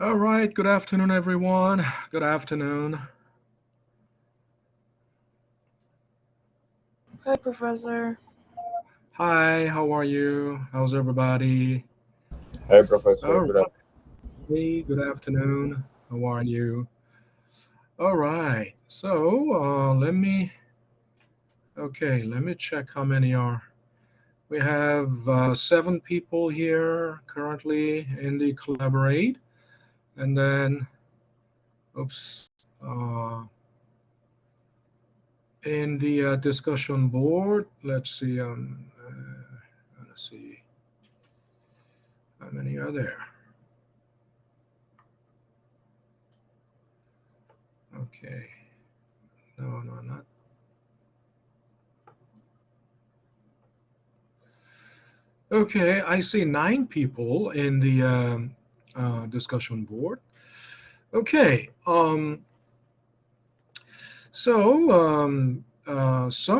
All right, good afternoon, everyone. Good afternoon. Hi, Professor. Hi, how are you? How's everybody? Hi, Professor. All Good afternoon. right, good afternoon. How are you? All right, so let me check how many are. We have 7 people here currently in the Collaborate, and then, oops, in the discussion board, let's see, how many are there? Okay. No, no, not. Okay, I see 9 people in the discussion board. Okay, some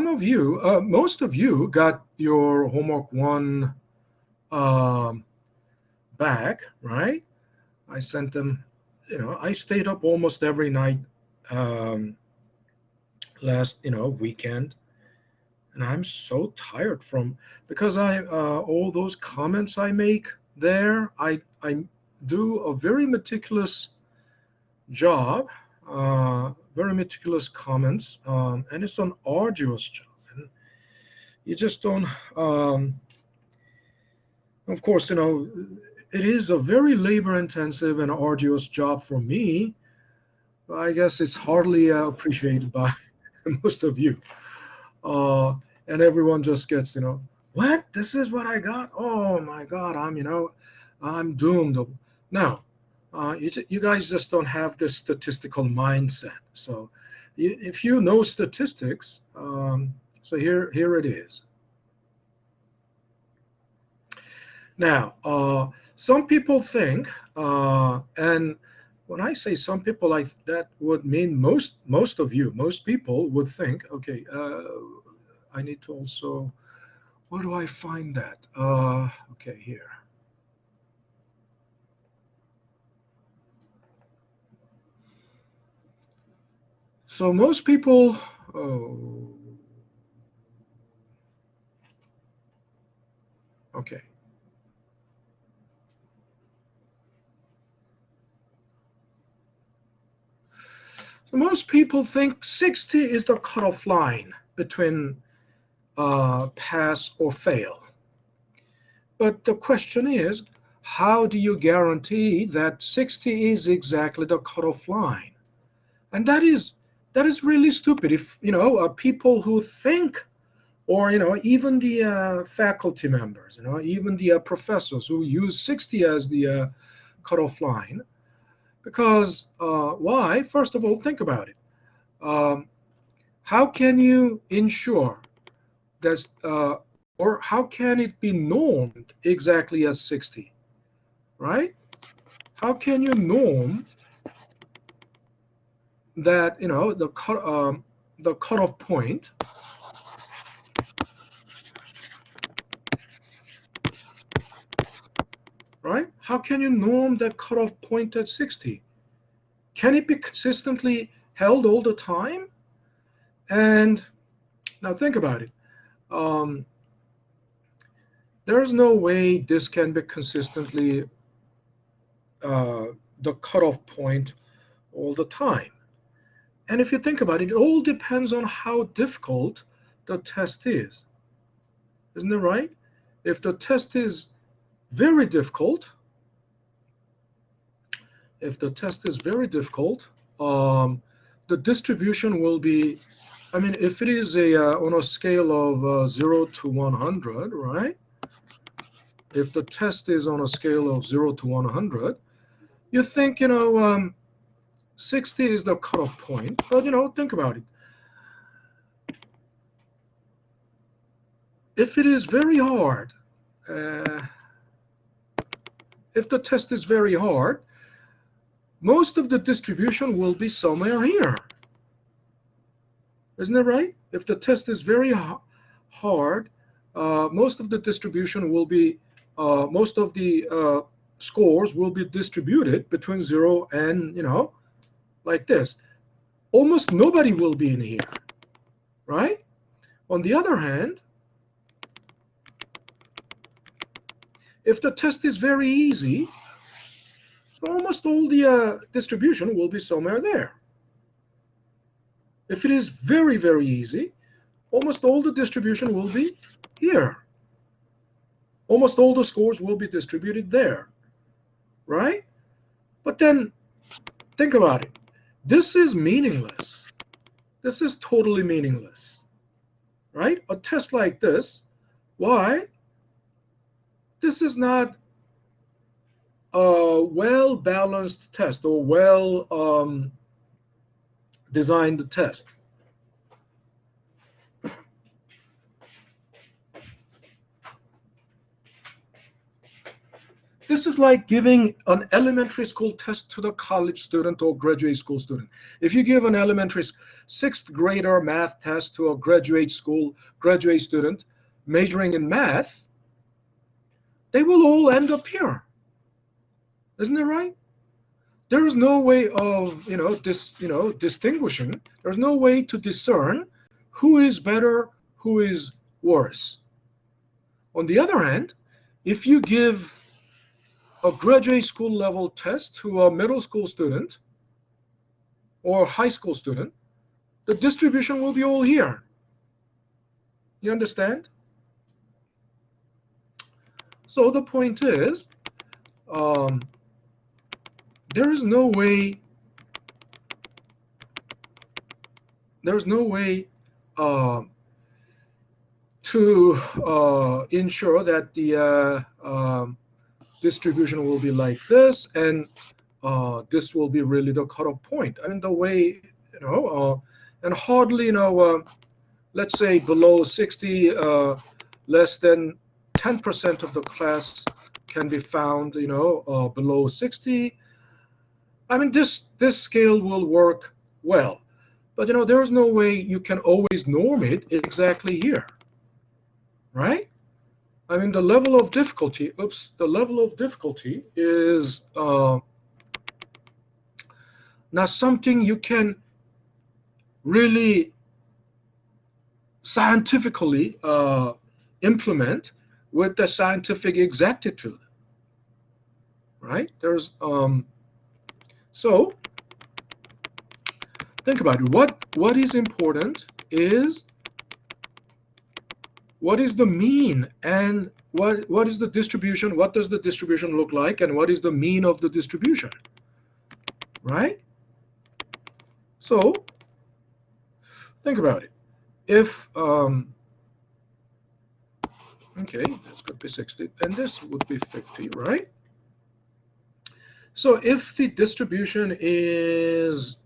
of you, most of you got your homework one um, back, right? I sent them, I stayed up almost every night um, last, weekend, and I'm so tired from because I all those comments I make there, I do a very meticulous job, very meticulous comments, and it's an arduous job, and you just don't. Of course, it is a very labor-intensive and arduous job for me. But I guess it's hardly appreciated by most of you. uh, and everyone just gets, what? This is what I got? Oh my God, I'm doomed. Now, you guys just don't have this statistical mindset. So, if you know statistics, so here it is. Now, some people think, and when I say some people, that would mean most of you, most people would think, okay, I need to also. Where do I find that? Okay, here. So most people, oh, okay. So most people think 60 is the cutoff line between pass or fail. But the question is, how do you guarantee that 60 is exactly the cutoff line? And that is really stupid. If people who think, or even the faculty members, even the professors who use 60 as the cutoff line, because why? First of all, think about it. Um, how can you ensure that, or how can it be normed exactly as 60, right? How can you norm that, the cutoff point, right? How can you norm that cutoff point at 60? Can it be consistently held all the time? And now think about it. Um, there's no way this can be consistently uh, the cutoff point all the time. And if you think about it, it all depends on how difficult the test is. Isn't it right? If the test is very difficult, if the test is very difficult, the distribution will be, I mean, if it is on a scale of 0 to 100, right? If the test is on a scale of 0 to 100, you think, 60 is the cutoff point. But, think about it. If it is very hard, uh, if the test is very hard, most of the distribution will be somewhere here. Isn't that right? If the test is very hard, most of the distribution will be, most of the scores will be distributed between 0 and, like this. Almost nobody will be in here, right? On the other hand, if the test is very easy, almost all the distribution will be somewhere there. If it is very, very easy, almost all the distribution will be here. Almost all the scores will be distributed there, right? But then, think about it. This is meaningless. This is totally meaningless, right? A test like this, why? This is not a well-balanced test or well-designed test. This is like giving an elementary school test to the college student or graduate school student. If you give an elementary 6th grader math test to a graduate student majoring in math, they will all end up here. Isn't that right? There is no way of, distinguishing. There's no way to discern who is better, who is worse. On the other hand, if you give a graduate school level test to a middle school student or a high school student, the distribution will be all here. You understand? So the point is, there is no way to ensure that the distribution will be like this, and this will be really the cutoff point. I mean, the way, and hardly, let's say below 60, less than 10% of the class can be found, below 60. I mean, this scale will work well, but there is no way you can always norm it exactly here, right? I mean, the level of difficulty is not something you can really scientifically implement with the scientific exactitude, right? There's so think about it. What is important is what is the mean, and what is the distribution, what does the distribution look like, and what is the mean of the distribution, right? So think about it. If okay, this could be 60 and this would be 50, right? So if the distribution is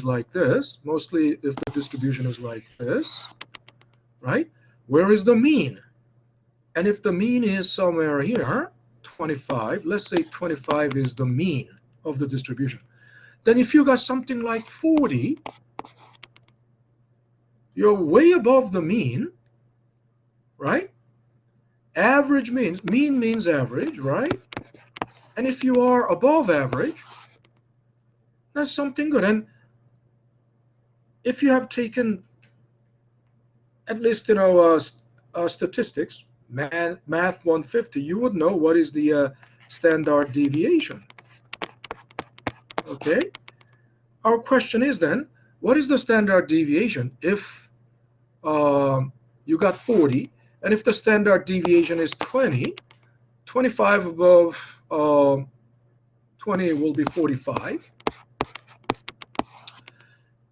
like this, mostly if the distribution is like this, right? Where is the mean? And if the mean is somewhere here, 25, let's say 25 is the mean of the distribution. Then if you got something like 40, you're way above the mean, right? Average means, mean means average, right? And if you are above average, that's something good. And if you have taken at least, statistics, math 150, you would know what is the standard deviation. Okay? Our question is then, what is the standard deviation if you got 40, and if the standard deviation is 20, 25 above 20 will be 45.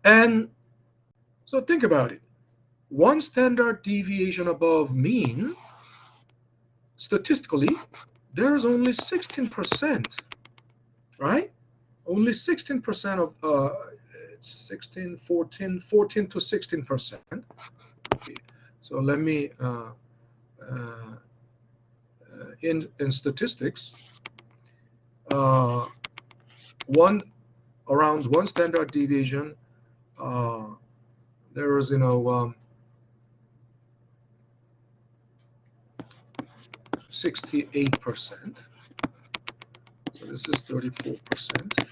And so think about it. One standard deviation above mean, statistically, there is only 16%, right? Only 16% of 14 to 16%. Okay. So let me in statistics, around one standard deviation, there is 68%. So this is 34%,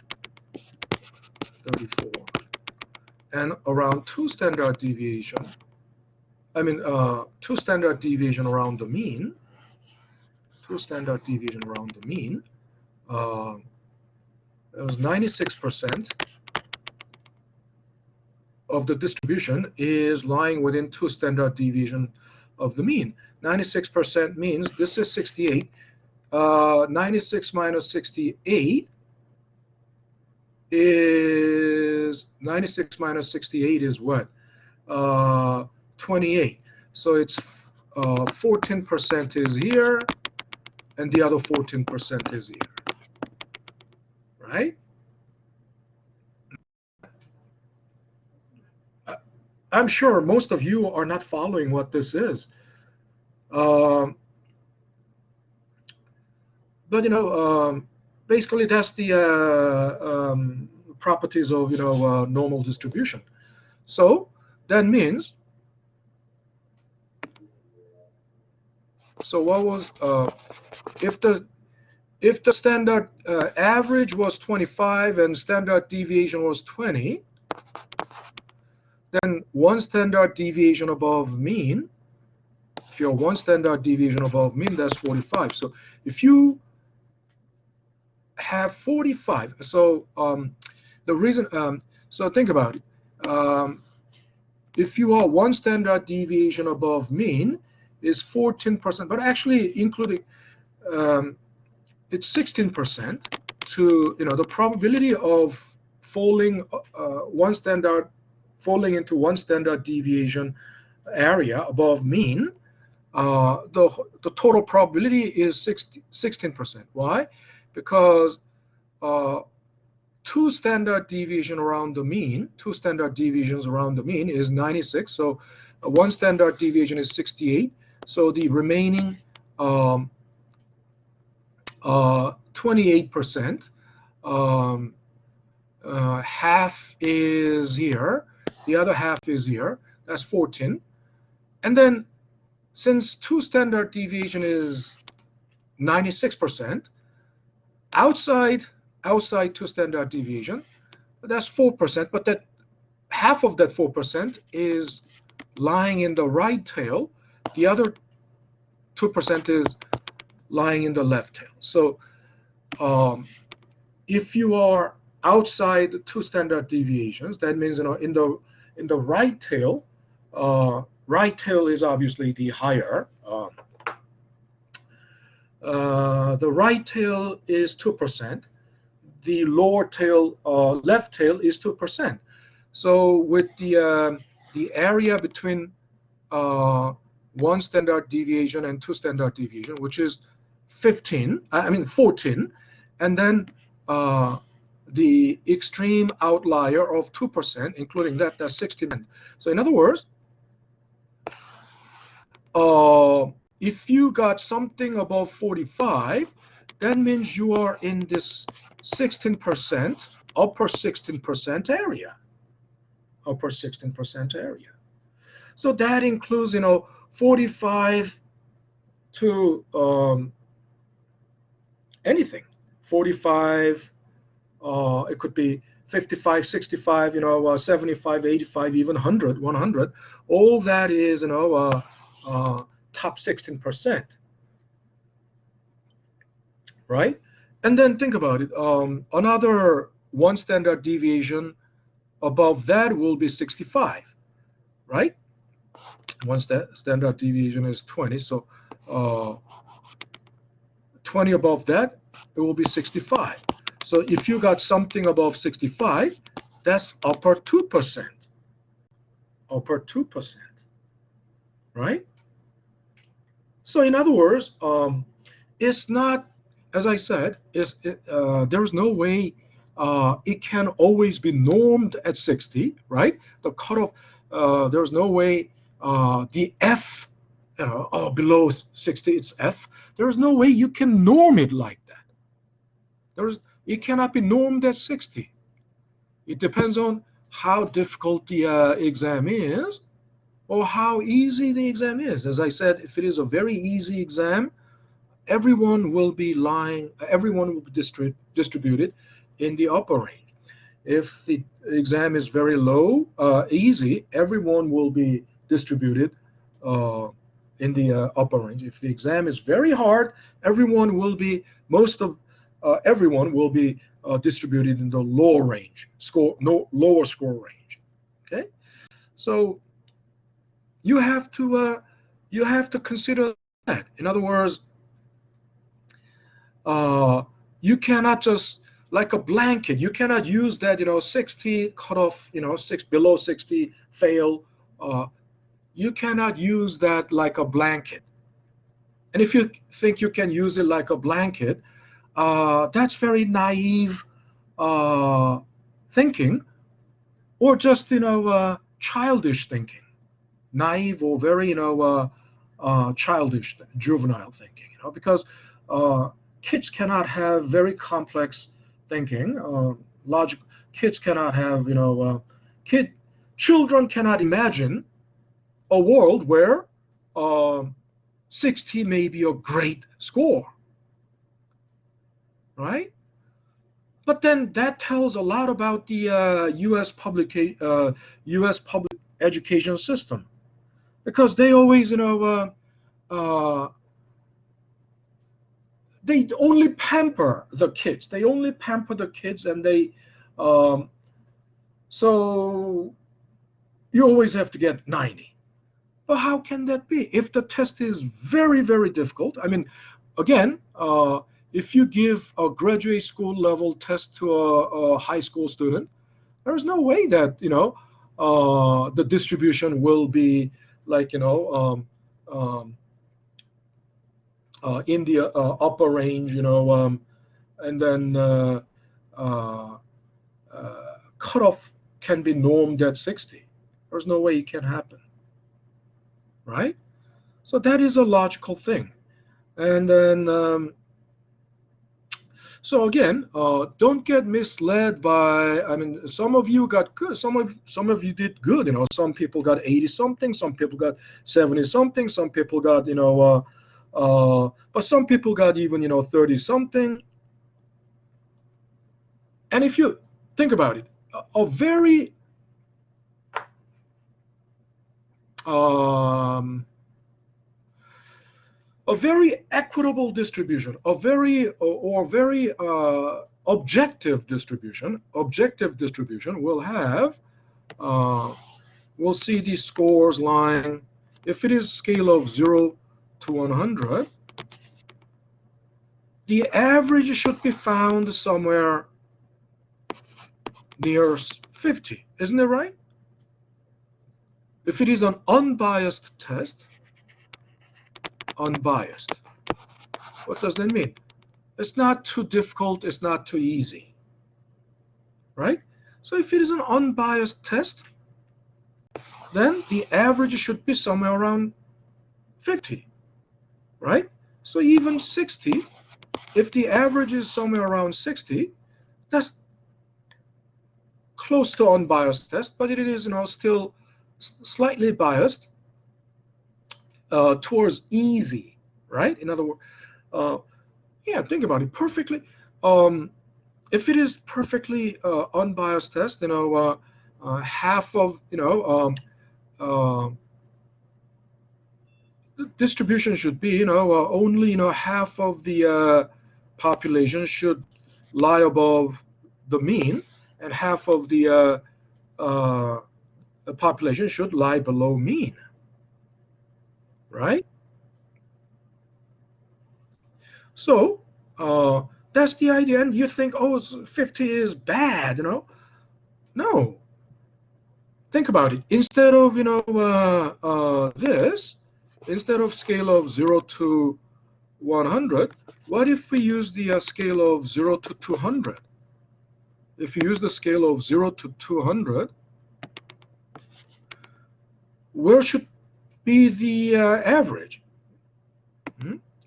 34, and around 2 standard deviation. I mean, 2 standard deviation around the mean. 2 standard deviation around the mean. It was 96% of the distribution is lying within 2 standard deviation of the mean. 96% means this is 68. 96 minus 68 is 96 minus 68 is what? 28. So it's 14% is here, and the other 14% is here, right? I'm sure most of you are not following what this is. But basically that's the properties of normal distribution. So that means, so what was if the standard average was 25 and standard deviation was 20, then 1 standard deviation above mean. If you're 1 standard deviation above mean, that's 45. So if you have 45, so the reason, so think about it. If you are 1 standard deviation above mean is 14%, but actually including it's 16% to the probability of falling falling into 1 standard deviation area above mean. The total probability is 16%. Why? Because 2 standard deviation around the mean, 2 standard deviations around the mean is 96. So 1 standard deviation is 68. So the remaining 28%, half is here, the other half is here. That's 14. And then since 2 standard deviation is 96%, outside 2 standard deviation, that's 4%, but that half of that 4% is lying in the right tail. The other 2% is lying in the left tail. So if you are outside 2 standard deviations, that means in the right tail, right tail is obviously the higher. The right tail is 2%. The lower tail, left tail, is 2%. So with the area between 1 standard deviation and 2 standard deviation, which is 14, and then the extreme outlier of 2%, including that's 16. So in other words, if you got something above 45, that means you are in this 16%, upper 16% area. Upper 16% area. So that includes, 45 to anything. 45, it could be 55, 65, 75, 85, even 100, 100. All that is, top 16%, right? And then think about it. Another 1 standard deviation above that will be 65, right? 1 standard deviation is 20, so 20 above that, it will be 65. So if you got something above 65, that's upper 2%. Upper 2%, right? So in other words, it's not, as I said, there's no way it can always be normed at 60, right? The cutoff, there's no way the F, below 60, it's F. There's no way you can norm it like that. It cannot be normed at 60. It depends on how difficult the exam is, or how easy the exam is. As I said, if it is a very easy exam, everyone will be distributed in the upper range. If the exam is very low, easy, everyone will be distributed in the upper range. If the exam is very hard, everyone will be everyone will be distributed in the lower range lower score range. Okay, so you have to consider that. In other words, you cannot just like a blanket. You cannot use that 60 cutoff, below 60 fail. You cannot use that like a blanket. And if you think you can use it like a blanket, that's very naive thinking, or just childish thinking, naive or very childish, juvenile thinking. Because kids cannot have very complex thinking. Logic. Kids cannot have children cannot imagine a world where 60 may be a great score, right? But then that tells a lot about the U.S. public education system, because they always, they only pamper the kids. They only pamper the kids, and so you always have to get 90. But how can that be if the test is very, very difficult? I mean, again, if you give a graduate school level test to a high school student, there's no way that the distribution will be like in the upper range, and then cutoff can be normed at 60. There's no way it can happen, right? So that is a logical thing. And then so again, don't get misled by. I mean, some of you got good. Some of you did good. Some people got 80 something. Some people got 70 something. Some people got but some people got even 30 something. And if you think about it, a very equitable distribution, a very objective distribution will have, we'll see these scores lying, if it is scale of 0 to 100, the average should be found somewhere near 50, isn't it right? If it is an unbiased test, unbiased, what does that mean? It's not too difficult, it's not too easy, right? So if it is an unbiased test, then the average should be somewhere around 50, right? So even 60, if the average is somewhere around 60, that's close to unbiased test, but it is still slightly biased towards easy, right? In other words, yeah, think about it perfectly. If it is perfectly unbiased test, half of the distribution should be only half of the population should lie above the mean, and half of the population should lie below mean, right? So that's the idea. And you think, oh, 50 is bad, No. Think about it. Instead of this, instead of scale of 0 to 100, what if we use the scale of 0 to 200? If you use the scale of 0 to 200, where should be the average?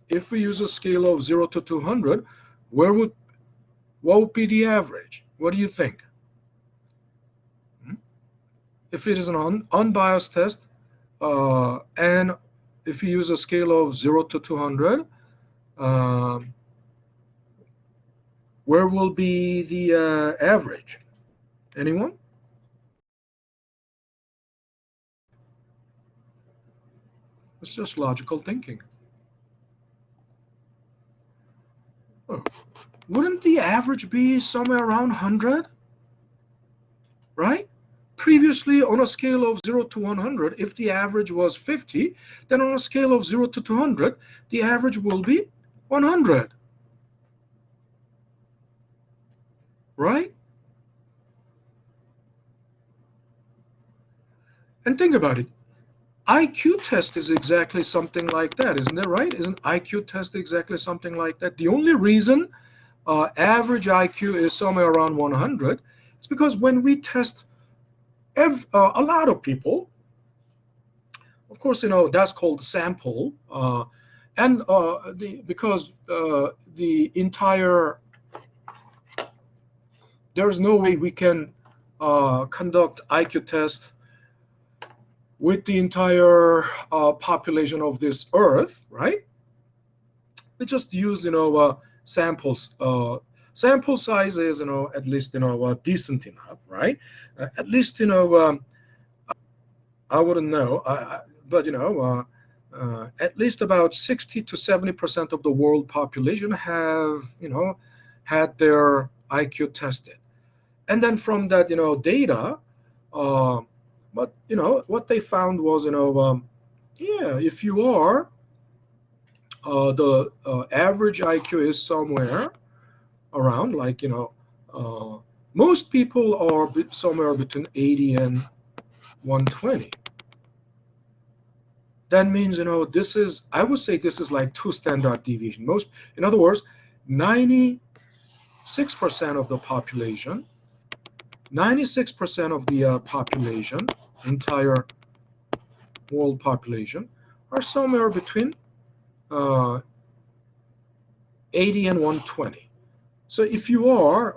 If we use a scale of 0 to 200, what would be the average? What do you think? If it is an unbiased test, and if you use a scale of 0 to 200, where will be the average? Anyone? It's just logical thinking. Oh. Wouldn't the average be somewhere around 100? Right? Previously, on a scale of 0 to 100, if the average was 50, then on a scale of 0 to 200, the average will be 100. Right? And think about it. IQ test is exactly something like that, isn't it, right? Isn't IQ test exactly something like that? The only reason average IQ is somewhere around 100 is because when we test a lot of people, of course, that's called sample, and because the entire, there's no way we can conduct IQ test with the entire population of this Earth, right? We just use, samples. Sample size is, at least, decent enough, right? At least, I wouldn't know, but, at least about 60 to 70% of the world population have, had their IQ tested. And then from that, data, but, what they found was, yeah, if you are, the average IQ is somewhere around, like, most people are somewhere between 80 and 120. That means, this is, I would say this is like 2 standard deviation. In other words, 96% of the population, 96% of the population, entire world population, are somewhere between 80 and 120. So if you are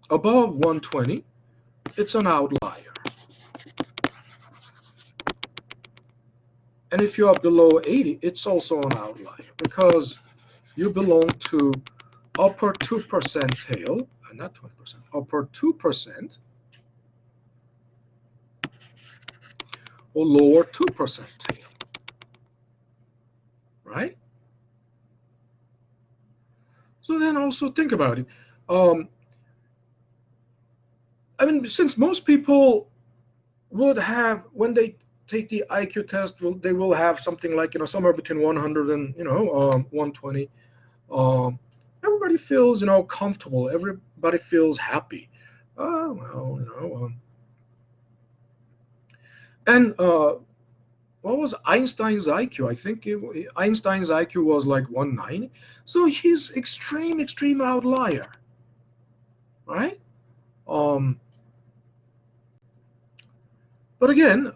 above 120, it's an outlier. And if you are below 80, it's also an outlier because you belong to upper 2 percentile, not 20%, upper 2% or lower 2 percentile, right? So then also think about it. I mean, since most people would have, when they take the IQ test, they will have something like, somewhere between 100 and, 120. Everybody feels, comfortable. Everybody feels happy. Well, and what was Einstein's IQ? I think Einstein's IQ was like 190. So he's extreme outlier, right? But again,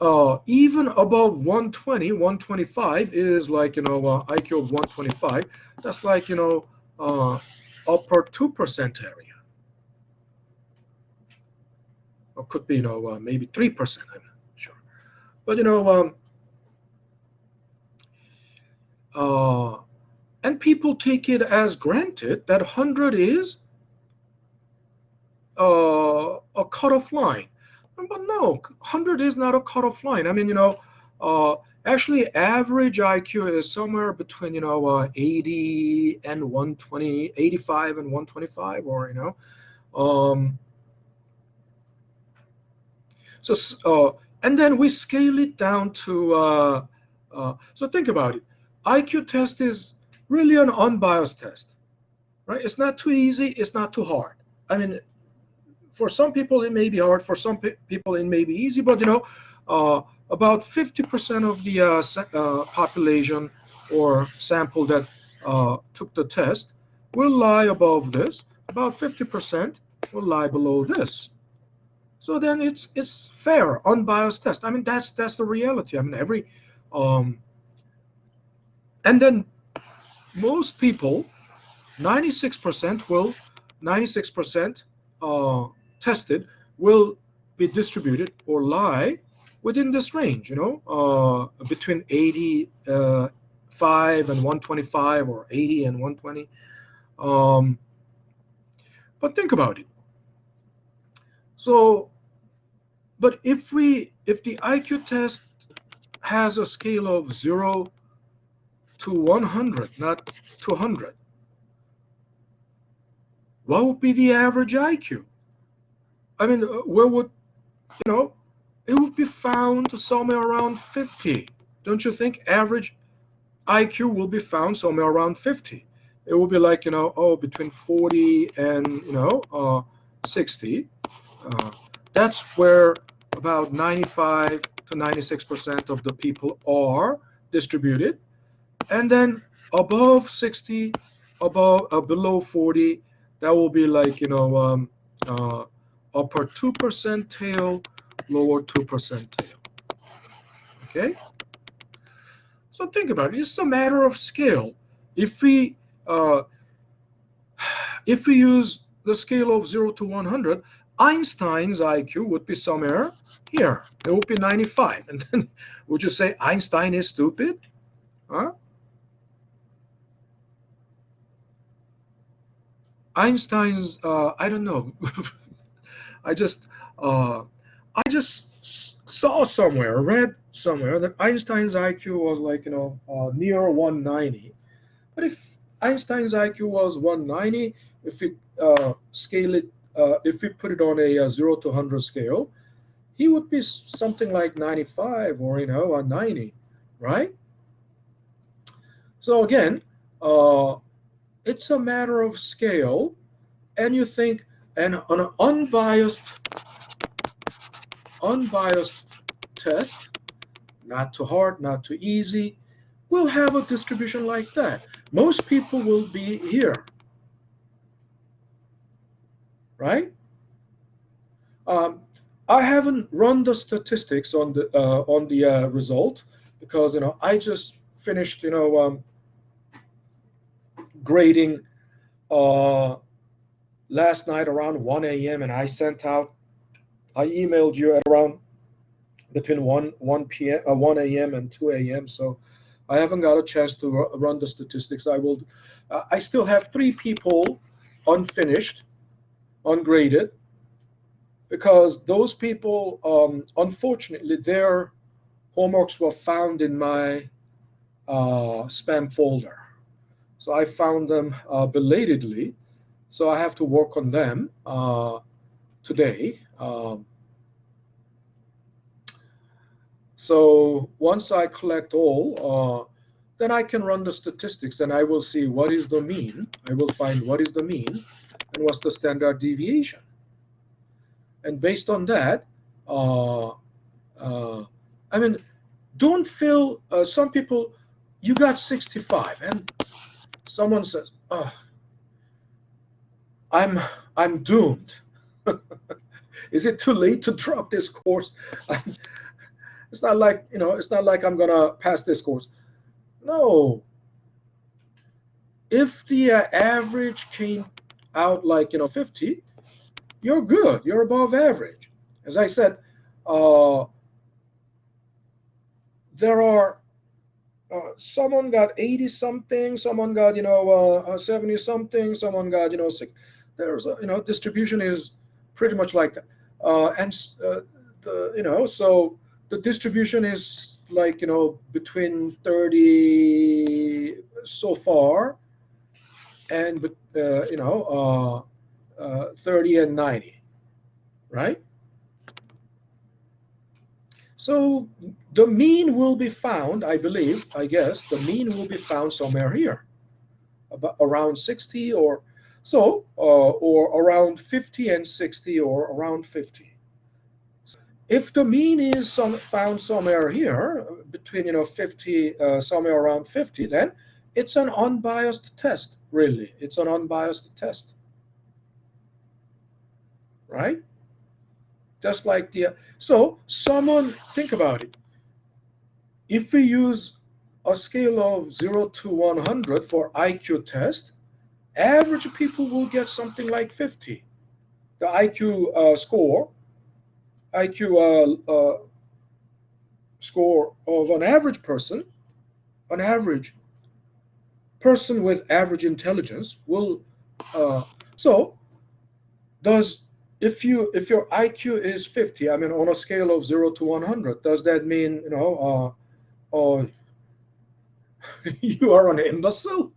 even above 120, 125 is like, IQ of 125. That's like, upper 2% area. Or could be, maybe 3%, I'm not sure. But, and people take it as granted that 100 is a cutoff line. But no, 100 is not a cutoff line. I mean, actually average IQ is somewhere between, 80 and 120, 85 and 125, or, so, and then we scale it down to, so think about it. IQ test is really an unbiased test, right? It's not too easy, it's not too hard. I mean, for some people it may be hard, for some people it may be easy, but about 50% of the population or sample that took the test will lie above this, about 50% will lie below this. So then it's fair, unbiased test. I mean, that's the reality. I mean, and then most people, 96% tested will be distributed or lie within this range, between 80, 105 and 125 or 80 and 120. But think about it. So, but if the IQ test has a scale of 0 to 100, not 200, what would be the average IQ? I mean, where would, it would be found somewhere around 50. Don't you think average IQ will be found somewhere around 50? It will be like, between 40 and, 60. That's where about 95 to 96% of the people are distributed. And then above 60, below 40, that will be like, upper 2 percentile, lower 2 percentile. Okay? So think about it. It's a matter of scale. If we use the scale of 0 to 100, Einstein's IQ would be somewhere here. It would be 95. And then would you say Einstein is stupid? Huh? Einstein's, I don't know. I just saw somewhere, read somewhere that Einstein's IQ was like, near 190. But if Einstein's IQ was 190, if we scale it, if we put it on a 0 to 100 scale, he would be something like 95 or, a 90, right? So again, it's a matter of scale, and you think, and on an unbiased test, not too hard, not too easy, we'll have a distribution like that. Most people will be here, right? I haven't run the statistics on the result because I just finished grading last night around 1 a.m. and I emailed you at around between 1 a.m. and 2 a.m. So I haven't got a chance to run the statistics. I still have 3 people unfinished, ungraded, because those people, unfortunately, their homeworks were found in my spam folder. So I found them belatedly. So I have to work on them today. So once I collect all, then I can run the statistics and I will see what is the mean. I will find what is the mean and what's the standard deviation. And based on that, I mean, don't feel, some people, you got 65 and someone says, oh, I'm doomed. Is it too late to drop this course? It's not like, it's not like I'm gonna pass this course. No. If the average came out like 50, you're good. You're above average. As I said, there are someone got 80 something, someone got 70 something, someone got 6. There's distribution is pretty much like that, and so the distribution is like between 30 so far and 30 and 90, right? So the mean will be found, I guess, the mean will be found somewhere here, about around 60 or so, or around 50 and 60 or around 50. If the mean is found somewhere here, between 50, somewhere around 50, then it's an unbiased test, really. It's an unbiased test, right? Just like so someone, think about it. If we use a scale of 0 to 100 for IQ test, average people will get something like 50. The IQ score of an average person, an average person with average intelligence will, so does, if your IQ is 50, I mean on a scale of 0 to 100, does that mean, you are an imbecile?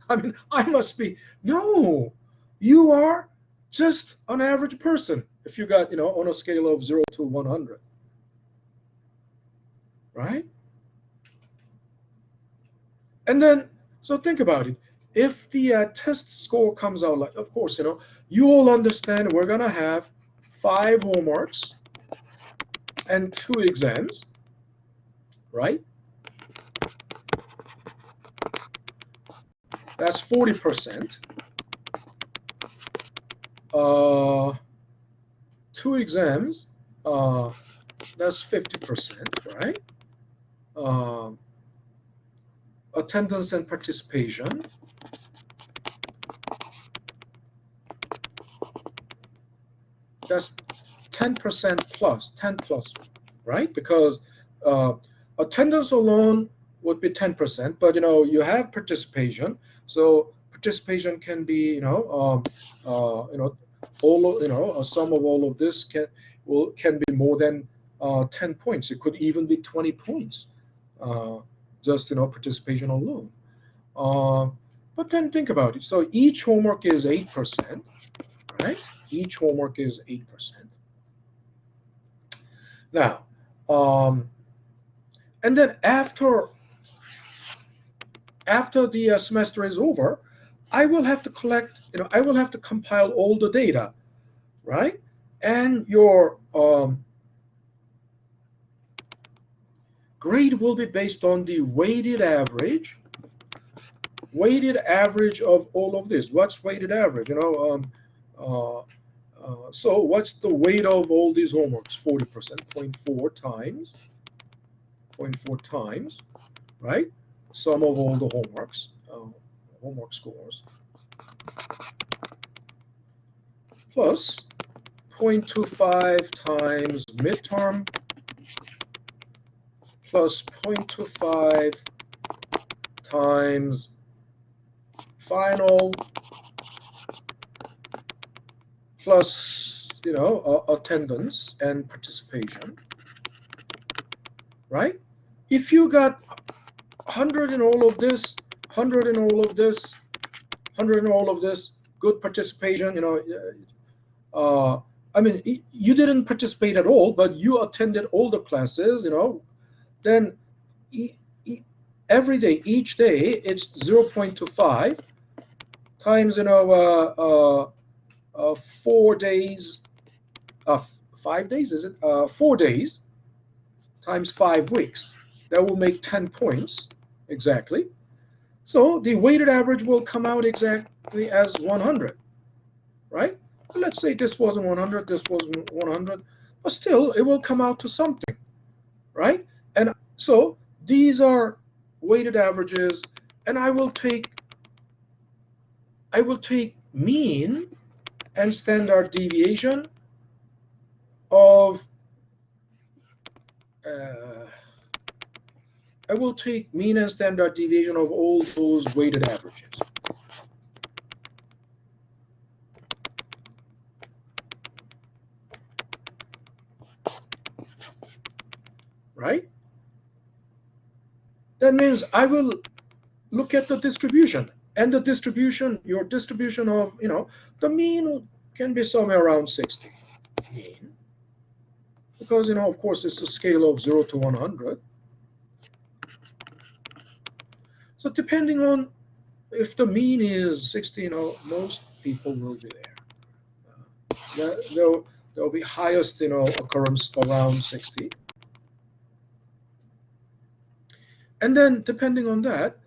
I mean, I must be. No, you are just an average person if you got, on a scale of 0 to 100. Right? And then, so think about it. If the test score comes out like, of course, you all understand we're going to have 5 homeworks and 2 exams, right? That's 40%. 2 exams, that's 50%, right? Attendance and participation, that's 10% plus, 10 plus, right? Because attendance alone would be 10%, but you have participation, so participation can be, a sum of all of this can be more than 10 points. It could even be 20 points, just participation alone. But then think about it. So each homework is 8%, right? Each homework is 8%. Now, and then after the semester is over, I will have to collect, I will have to compile all the data, right? And your grade will be based on the weighted average of all of this. What's weighted average? So what's the weight of all these homeworks? 40%, 0.4 times, right? Sum of all the homeworks, homework scores, plus 0.25 times midterm, plus 0.25 times final, plus attendance and participation, right? If you got 100 in all of this, 100 in all of this, 100 in all of this, good participation, I mean, you didn't participate at all, but you attended all the classes, then every day, each day, it's 0.25 times, 4 days, 5 days, is it? 4 days times 5 weeks. That will make 10 points, exactly. So the weighted average will come out exactly as 100, right? Let's say this wasn't 100, this wasn't 100, but still it will come out to something, right? And so these are weighted averages, and I will take mean and standard deviation of I will take mean and standard deviation of all those weighted averages. Right? That means I will look at the distribution, and the distribution, your distribution of, the mean can be somewhere around 60. Mean. Because, of course, it's a scale of 0 to 100. So depending on if the mean is 60, most people will be there. There'll be highest, occurrence around 60. And then depending on that,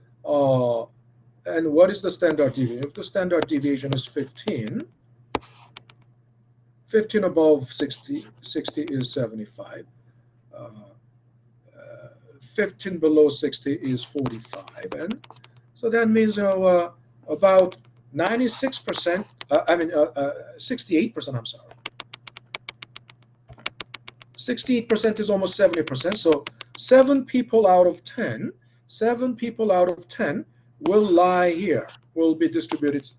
and what is the standard deviation? If the standard deviation is 15, 15 above 60 is 75. 15 below 60 is 45, and so that means about 96%. 68%. I'm sorry. 68% is almost 70%. So 7 people out of 10 will lie here, will be distributed.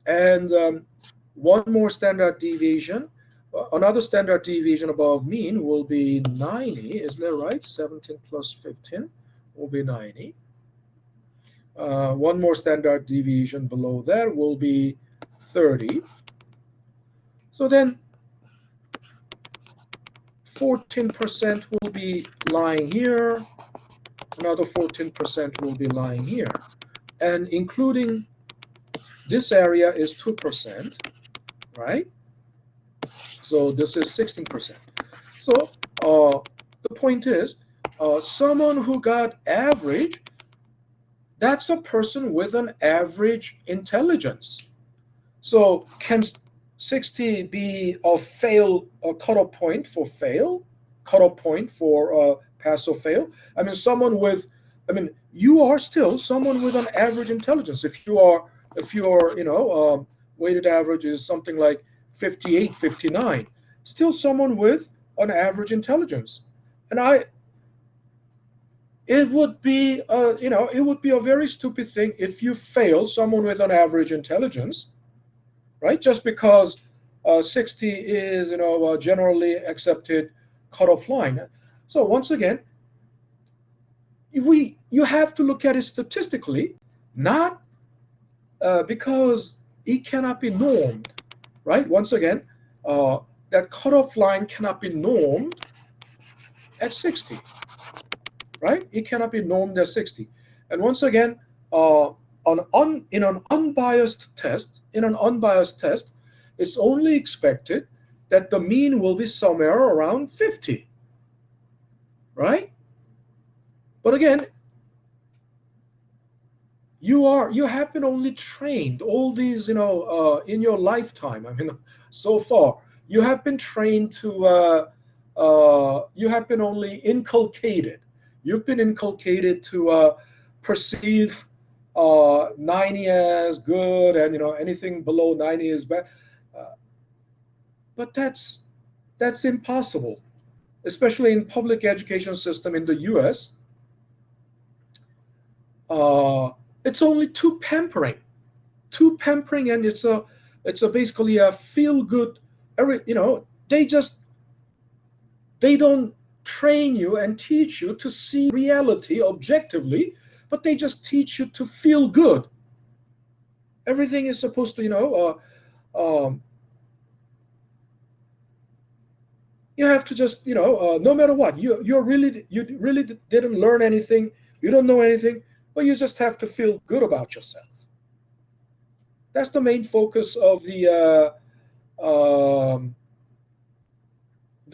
And one more standard deviation, another standard deviation above mean will be 90, isn't that right? 17 plus 15 will be 90. One more standard deviation below that will be 30. So then 14% will be lying here, another 14% will be lying here. And including this area is 2%, right? So this is 16%. So the point is, someone who got average, that's a person with an average intelligence. So can 60 be a cutoff point for fail, cutoff point for pass or fail? I mean, you are still someone with an average intelligence. If your weighted average is something like 58, 59, still someone with an average intelligence. And it would be a very stupid thing if you fail someone with an average intelligence, right? Just because 60 is a generally accepted cutoff line. So once again, you have to look at it statistically, not because it cannot be normed, right? Once again, that cutoff line cannot be normed at 60, right? It cannot be normed at 60. And once again, in an unbiased test, it's only expected that the mean will be somewhere around 50, right? But again, you have been only trained all these, in your lifetime. I mean, so far you have been trained to, you have been only inculcated. You've been inculcated to perceive 90 as good, and anything below 90 is bad. But that's impossible, especially in public education system in the U.S. It's only too pampering, and it's a basically a feel good. They don't train you and teach you to see reality objectively, but they just teach you to feel good. Everything is supposed to, you have to just, no matter what, you really didn't learn anything, you don't know anything, but you just have to feel good about yourself. That's the main focus of the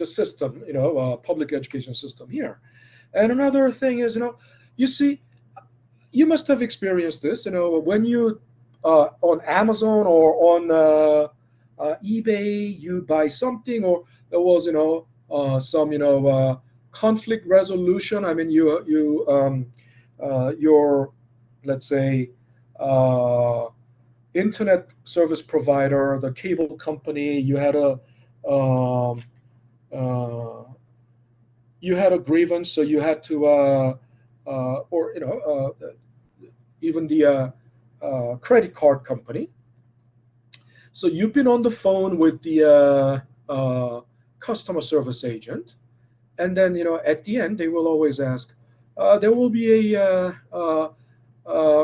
system, public education system here. And another thing is, you see, you must have experienced this, when you on Amazon or on eBay, you buy something, or there was, some, conflict resolution. I mean, your, let's say, internet service provider, the cable company, you had a grievance, so you had to, or even the credit card company. So you've been on the phone with the customer service agent, and then at the end they will always ask, there will be a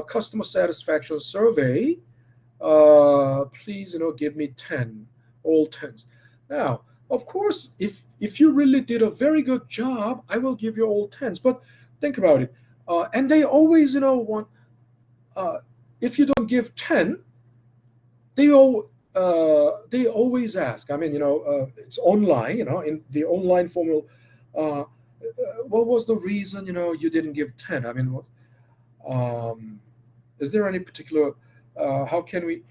customer satisfaction survey. Please, give me 10, all 10s. Now, of course, if you really did a very good job, I will give you all 10s. But think about it, and they always, want. If you don't give 10, they always ask. I mean, it's online. In the online formula, what was the reason you didn't give 10? I mean, is there any particular? How can we?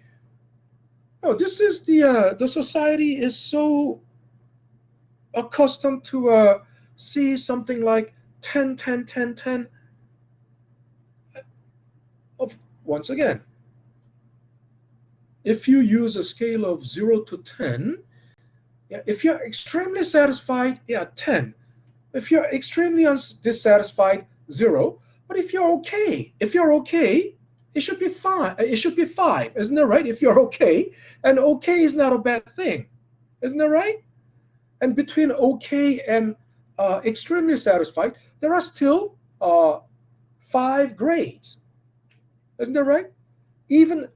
No, this is the society is so accustomed to see something like 10, 10, 10, 10. Once again, if you use a scale of 0 to 10, if you're extremely satisfied, 10. If you're extremely dissatisfied, 0. But if you're okay, It should be 5. It should be 5, isn't that right? If you're okay, and okay is not a bad thing, isn't that right? And between okay and extremely satisfied, there are still 5 grades, isn't that right? Even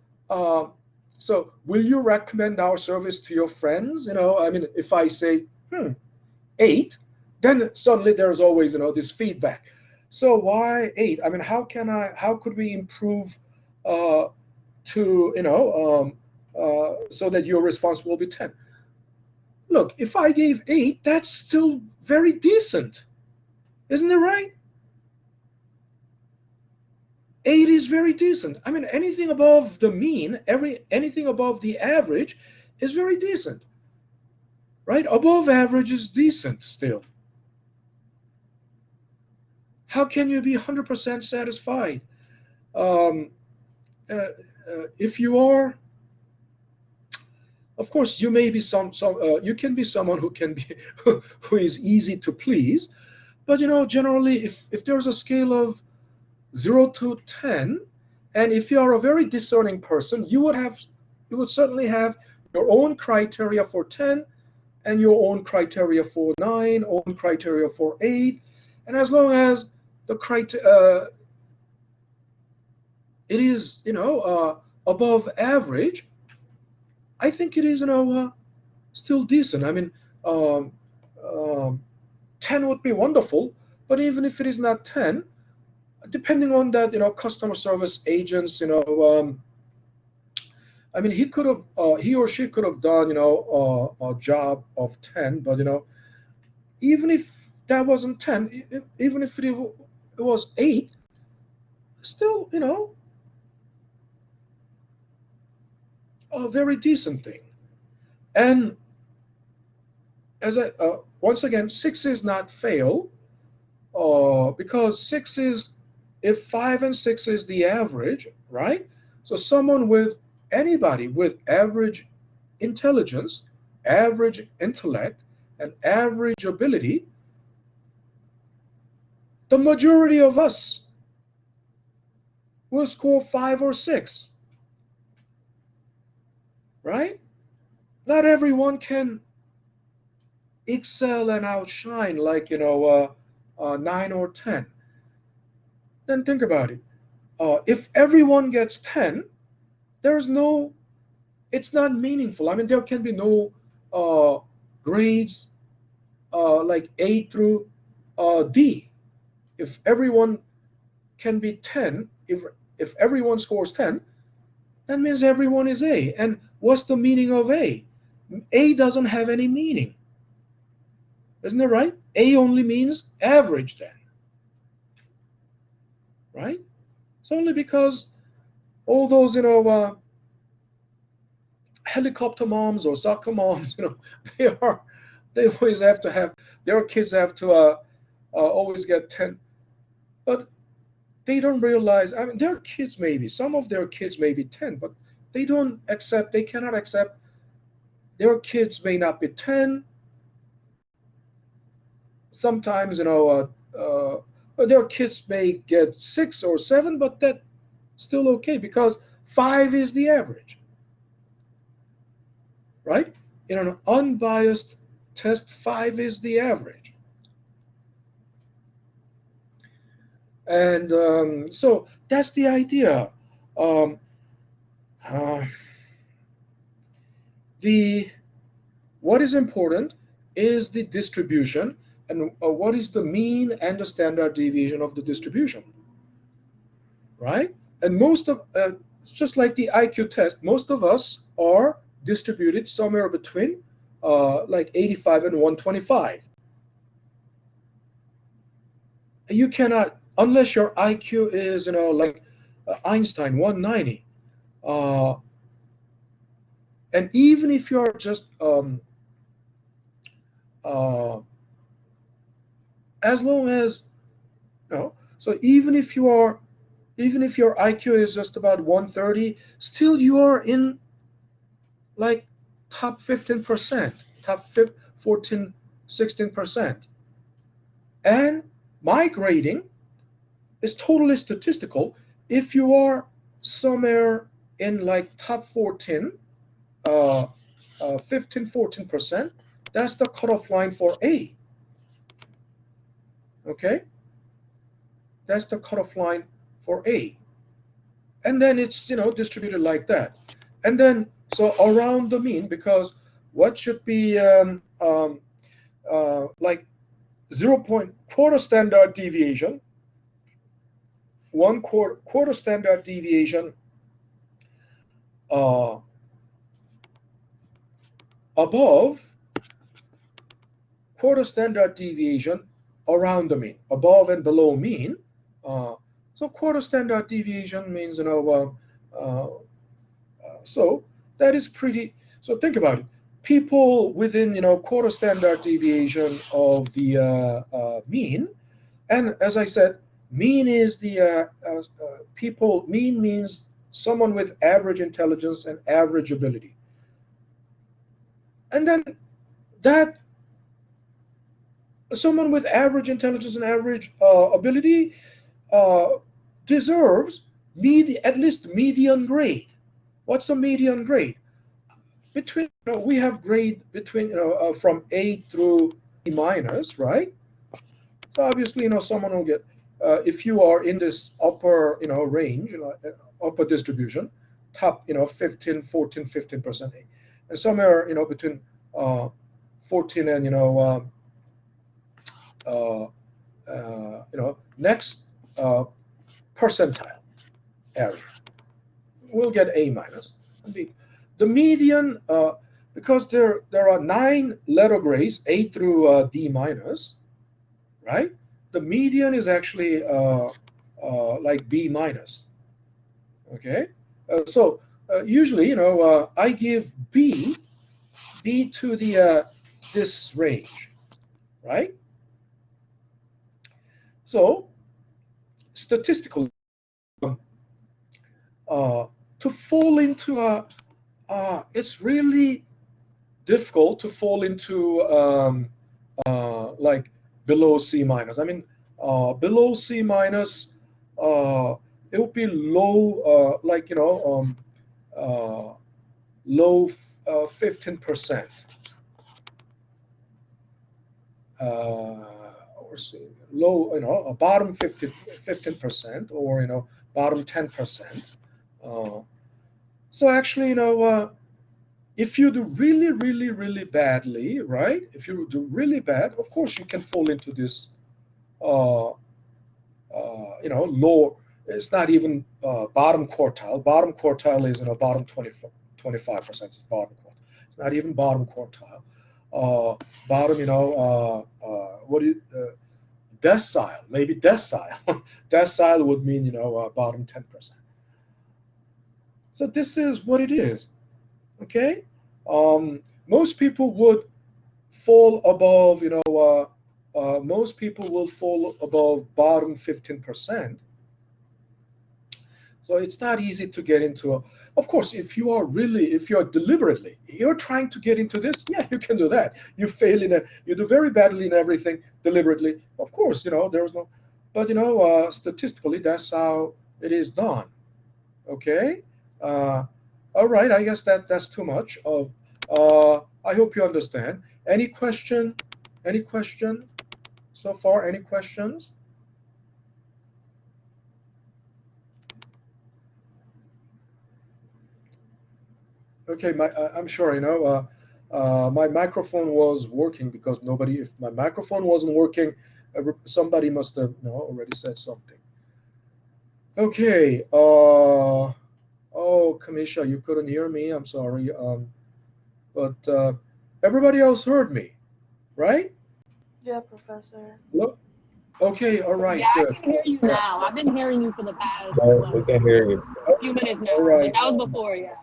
so, will you recommend our service to your friends? I mean, if I say 8, then suddenly there's always this feedback. So why 8? I mean, how could we improve to so that your response will be 10? Look, if I gave 8, that's still very decent, isn't it right? 8 is very decent. I mean, anything above the mean, anything above the average is very decent, right? Above average is decent still. How can you be 100% satisfied? Um, if you are, of course, you may be you can be someone who can be who is easy to please, but generally, if there's a scale of 0 to 10, and if you are a very discerning person, you would certainly have your own criteria for 10, and your own criteria for 9, own criteria for 8, and as long as the it is above average, I think it is still decent. I mean, um, um, 10 would be wonderful, but even if it is not 10, depending on that, customer service agents, I mean, he or she could have done, a job of 10, but even if that wasn't 10, even if it was 8, still, a very decent thing. And as once again, 6 is not fail, because 6 is, if 5 and 6 is the average, right? So anybody with average intelligence, average intellect, and average ability, the majority of us will score 5 or 6, right? Not everyone can excel and outshine like 9 or 10. Then think about it. If everyone gets 10, there's no it's not meaningful. I mean, there can be no grades like A through D. If everyone can be 10, if everyone scores 10, that means everyone is A. And what's the meaning of A? A doesn't have any meaning. Isn't it right? A only means average then. Right? It's only because all those, helicopter moms or soccer moms, they always have to have, their kids have to always get 10. But they don't realize, I mean, some of their kids may be 10, but they cannot accept their kids may not be 10. Sometimes, their kids may get 6 or 7, but that's still okay because 5 is the average, right? In an unbiased test, 5 is the average. And so that's the idea. Um, uh, what is important is the distribution, and what is the mean and the standard deviation of the distribution, right? And just like the IQ test, most of us are distributed somewhere between like 85 and 125. You cannot, unless your IQ is, like Einstein, 190. And even if you're just uh, as long as so even if your IQ is just about 130, still you are in like top 15%, top 14, 16%. And my grading is totally statistical. If you are somewhere in like top 14, 15, 14%, that's the cutoff line for A. Okay? That's the cutoff line for A. And then it's, distributed like that. And then, so around the mean, because what should be like 0.25 standard deviation, one quarter standard deviation above quarter standard deviation around the mean, above and below mean. So quarter standard deviation means, so that is pretty, so think about it. People within, quarter standard deviation of the mean, and as I said, mean is the people, mean means someone with average intelligence and average ability. And then that someone with average intelligence and average ability deserves at least median grade. What's a median grade? Between, we have grade between, from A through B minus, right? So obviously, someone will get, if you are in this upper, range, upper distribution, top, 15, 14, 15%, and somewhere, between 14 and, next percentile area, we'll get A minus. The median, because there are 9 letter grades, A through D minus, right? The median is actually like B minus. Okay, so usually, I give B to the this range, right? So statistically, to fall into it's really difficult to fall into like below C minus. I mean, below C minus, it would be low, like, low 15%. Or low, a bottom 15%, or, bottom 10%. So actually, if you do really, really, really badly, right? If you do really bad, of course you can fall into this, low. It's not even bottom quartile. Bottom quartile is, bottom 25% is bottom quartile. It's not even bottom quartile. Bottom, what do you, decile, maybe decile. Decile would mean, bottom 10%. So this is what it is. Okay, most people would fall above, most people will fall above bottom 15%. So it's not easy to get into. Of course, if you're deliberately, you're trying to get into this, yeah, you can do that. You fail in it, you do very badly in everything deliberately. Of course, there's no, but statistically, that's how it is done. Okay. All right, I guess that's too much of. I hope you understand. Any question? Any question so far? Any questions? Okay, I'm sure my microphone was working, because if my microphone wasn't working, somebody must have already said something. Okay. Oh, Kamisha, you couldn't hear me. I'm sorry. But everybody else heard me, right? Yeah, Professor. Look. Okay. All right. Yeah, Good. I can hear you now. I've been hearing you for the past We can hear you. a few minutes now. All right. But that was before, yeah.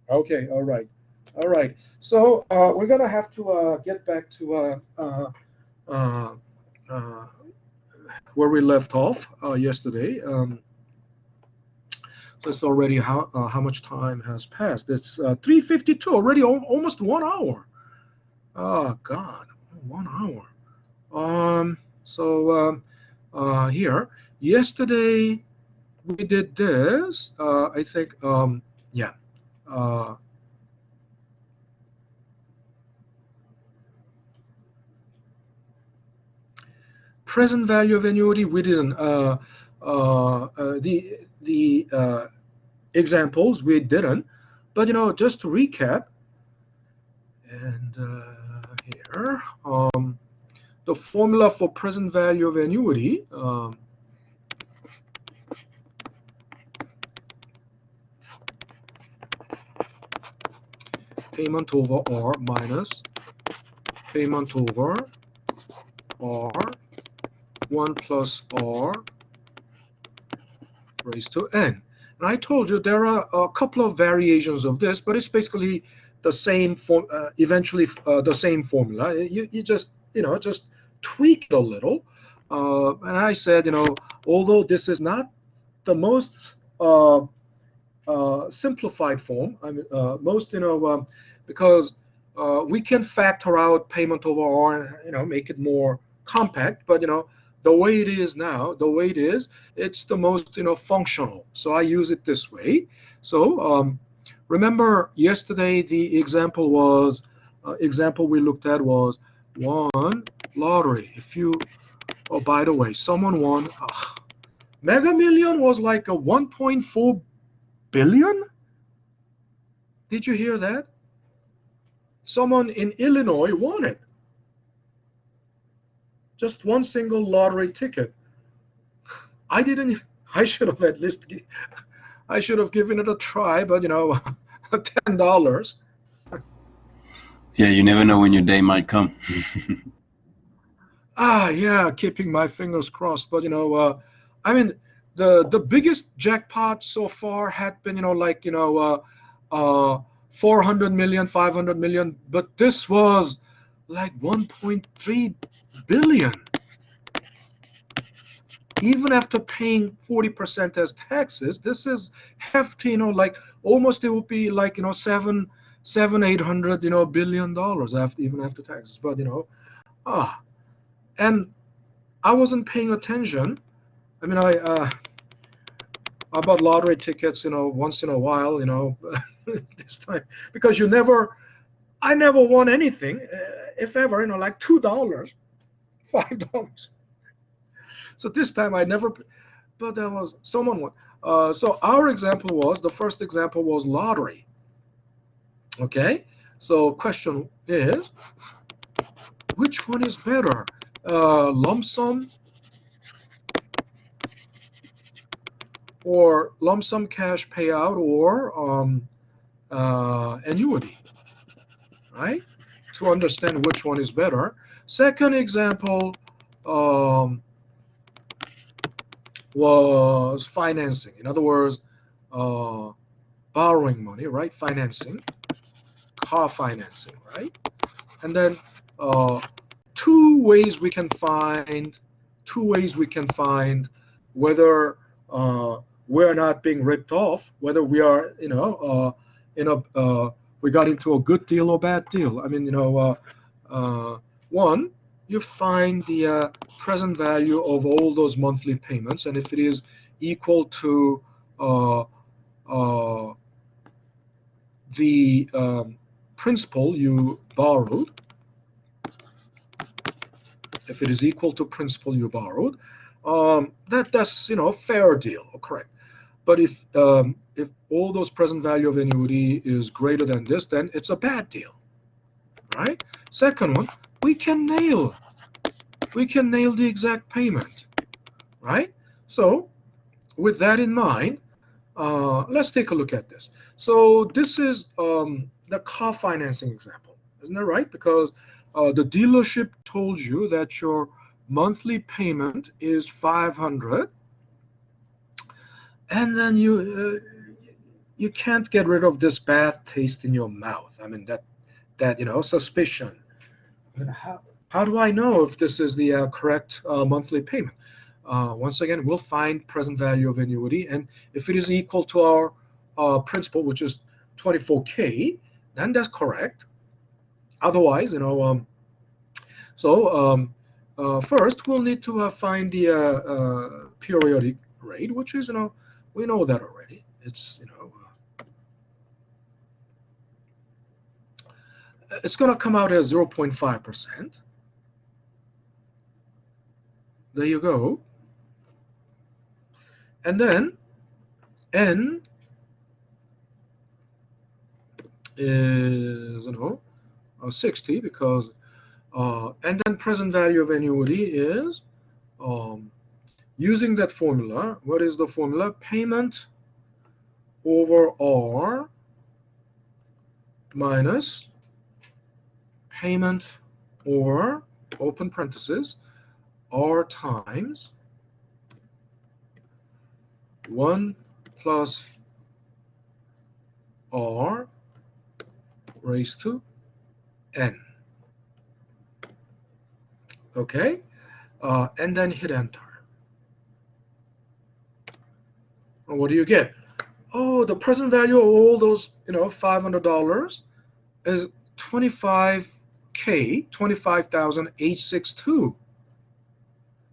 Okay. All right. All right. So we're gonna have to get back to where we left off yesterday. So it's already how much time has passed? It's 3:52 already, almost 1 hour. Oh God, 1 hour. So here, yesterday we did this. I think, yeah. Present value of annuity, we didn't. The examples we didn't, but just to recap, and here, the formula for present value of annuity. Payment over R minus payment over R 1 plus R raised to N. And I told you there are a couple of variations of this, but it's basically the same form, eventually the same formula. You just, just tweak it a little. And I said, although this is not the most simplified form, I mean, most, because we can factor out payment over R and, make it more compact, but, the way it is now, it's the most, functional. So I use it this way. So remember yesterday the example we looked at was one lottery. If you, oh, by the way, someone won, Mega Million was like a 1.4 billion? Did you hear that? Someone in Illinois won it. Just one single lottery ticket. I should have at least, I should have given it a try, but $10. Yeah, you never know when your day might come. Yeah, keeping my fingers crossed. But I mean, the biggest jackpot so far had been 400 million, 500 million, but this was like 1.3 billion. Even after paying 40% as taxes, this is hefty. Like almost it would be like $700, $800 billion even after taxes. But and I wasn't paying attention. I mean, I bought lottery tickets, once in a while, this time, because I never won anything, if ever, like $2, $5. So this time I never, but there was someone won. So our example was, the first example was lottery. Okay, so question is, which one is better? Lump sum or lump sum cash payout or annuity, right? To understand which one is better. Second example was financing. In other words, borrowing money, right? Financing, car financing, right? And then two ways we can find whether we're not being ripped off, whether we are, we got into a good deal or bad deal. I mean, one, you find the present value of all those monthly payments, and if it is equal to the principal you borrowed, if it is equal to principal you borrowed, that's fair deal, correct. But if all those present value of annuity is greater than this, then it's a bad deal, right? Second one, we can nail the exact payment, right? So with that in mind, let's take a look at this. So this is the car financing example, isn't that right? Because the dealership told you that your monthly payment is 500, and then you can't get rid of this bad taste in your mouth. I mean, that suspicion. I mean, how do I know if this is the correct monthly payment? Once again, we'll find present value of annuity, and if it is equal to our principal, which is 24K, then that's correct. Otherwise, first we'll need to find the periodic rate, which is We know that already. It's, it's going to come out as 0.5%. There you go. And then N is 60 because and then present value of annuity is using that formula. What is the formula? Payment over R minus payment over, open parenthesis, R times 1 plus R raised to N. Okay, and then hit enter. And what do you get? Oh, the present value of all those, $500 is 25,862.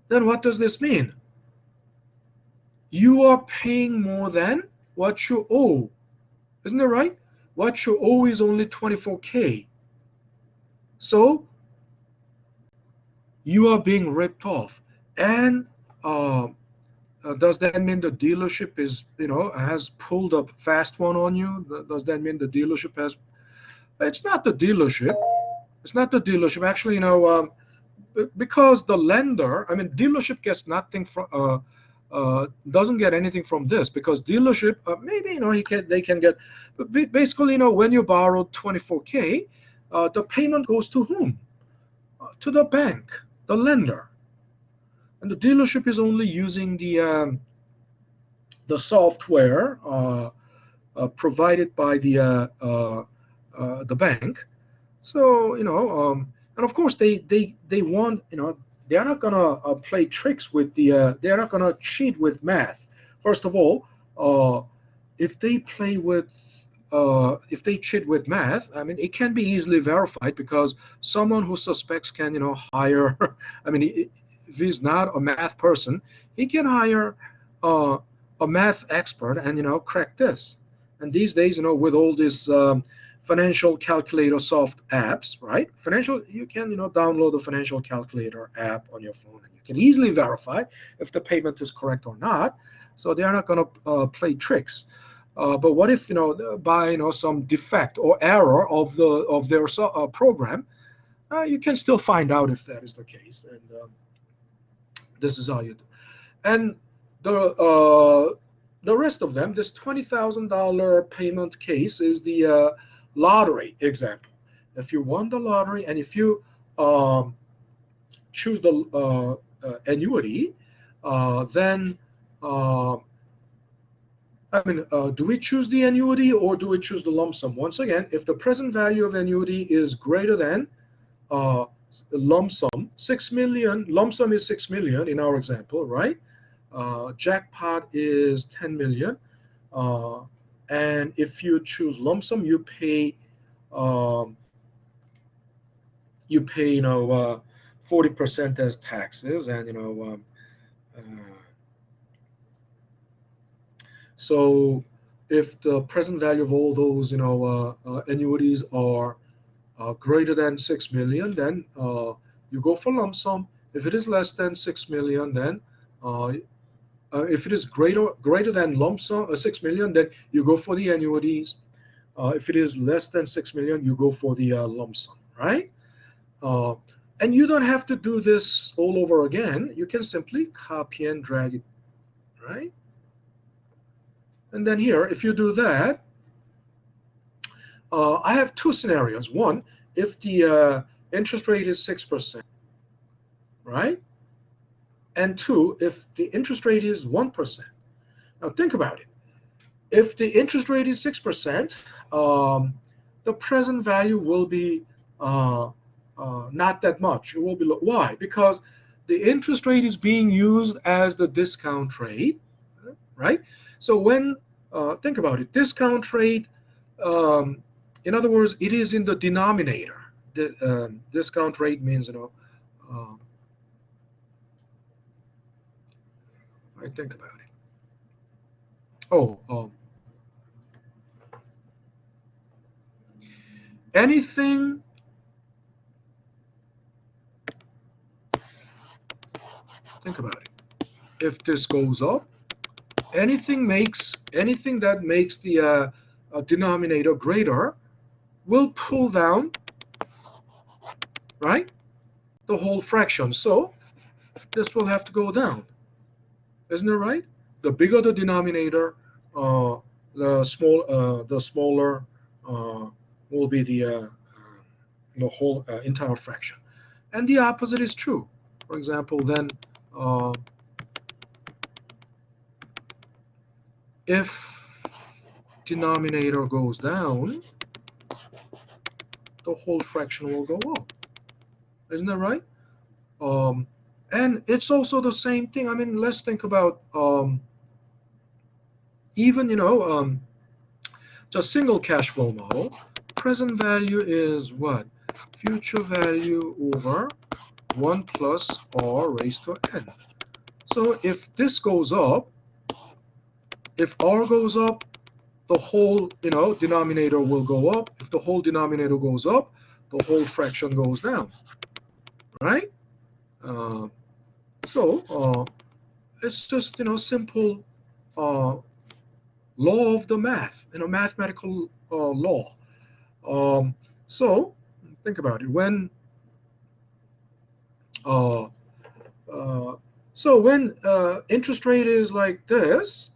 Then what does this mean? You are paying more than what you owe. Isn't that right? What you owe is only 24K. So you are being ripped off. And does that mean the dealership is, has pulled a fast one on you? Does that mean the dealership has? It's not the dealership. It's not the dealership. Actually, because the lender, dealership gets nothing from, doesn't get anything from this, because dealership, maybe, they can get, but basically, when you borrowed 24K, the payment goes to whom? To the bank, the lender. And the dealership is only using the software provided by the bank. So and of course they want, they're not gonna play tricks with the they're not gonna cheat with math. First of all, if they play with if they cheat with math, it can be easily verified, because someone who suspects can hire if he's not a math person, he can hire a math expert and crack this. And these days, with all these financial calculator soft apps, right? You can download the financial calculator app on your phone, and you can easily verify if the payment is correct or not. So they are not going to play tricks. But what if by some defect or error of their program, you can still find out if that is the case. And this is how you do. And the rest of them, this $20,000 payment case is the lottery example. If you won the lottery and if you choose the annuity, then do we choose the annuity or do we choose the lump sum? Once again, if the present value of annuity is greater than lump sum, 6 million, lump sum is 6 million in our example, right? Jackpot is 10 million. And if you choose lump sum, you pay 40% as taxes, and so if the present value of all those annuities are greater than 6 million, then you go for lump sum. If it is less than 6 million, then if it is greater than lump sum 6 million, then you go for the annuities. If it is less than 6 million, you go for the lump sum, right? And you don't have to do this all over again. You can simply copy and drag it, right? And then here, if you do that, I have two scenarios. One, if the interest rate is 6%, right? And two, if the interest rate is 1%. Now think about it. If the interest rate is 6%, the present value will be not that much. It will be low. Why? Because the interest rate is being used as the discount rate, right? So when, think about it, discount rate, in other words, it is in the denominator. The discount rate means, I think about it. Oh, anything. Think about it. If this goes up, anything that makes the denominator greater will pull down, right, the whole fraction. So this will have to go down, isn't it right? The bigger the denominator, the smaller will be the whole entire fraction. And the opposite is true. For example, then if denominator goes down, the whole fraction will go up. Isn't that right? And it's also the same thing. I mean, let's think about even, just single cash flow model. Present value is what? Future value over 1 plus r raised to n. So if this goes up, if r goes up, the whole, denominator will go up. If the whole denominator goes up, the whole fraction goes down, right? So it's just, simple law of the math, mathematical law. So think about it. When when interest rate is like this,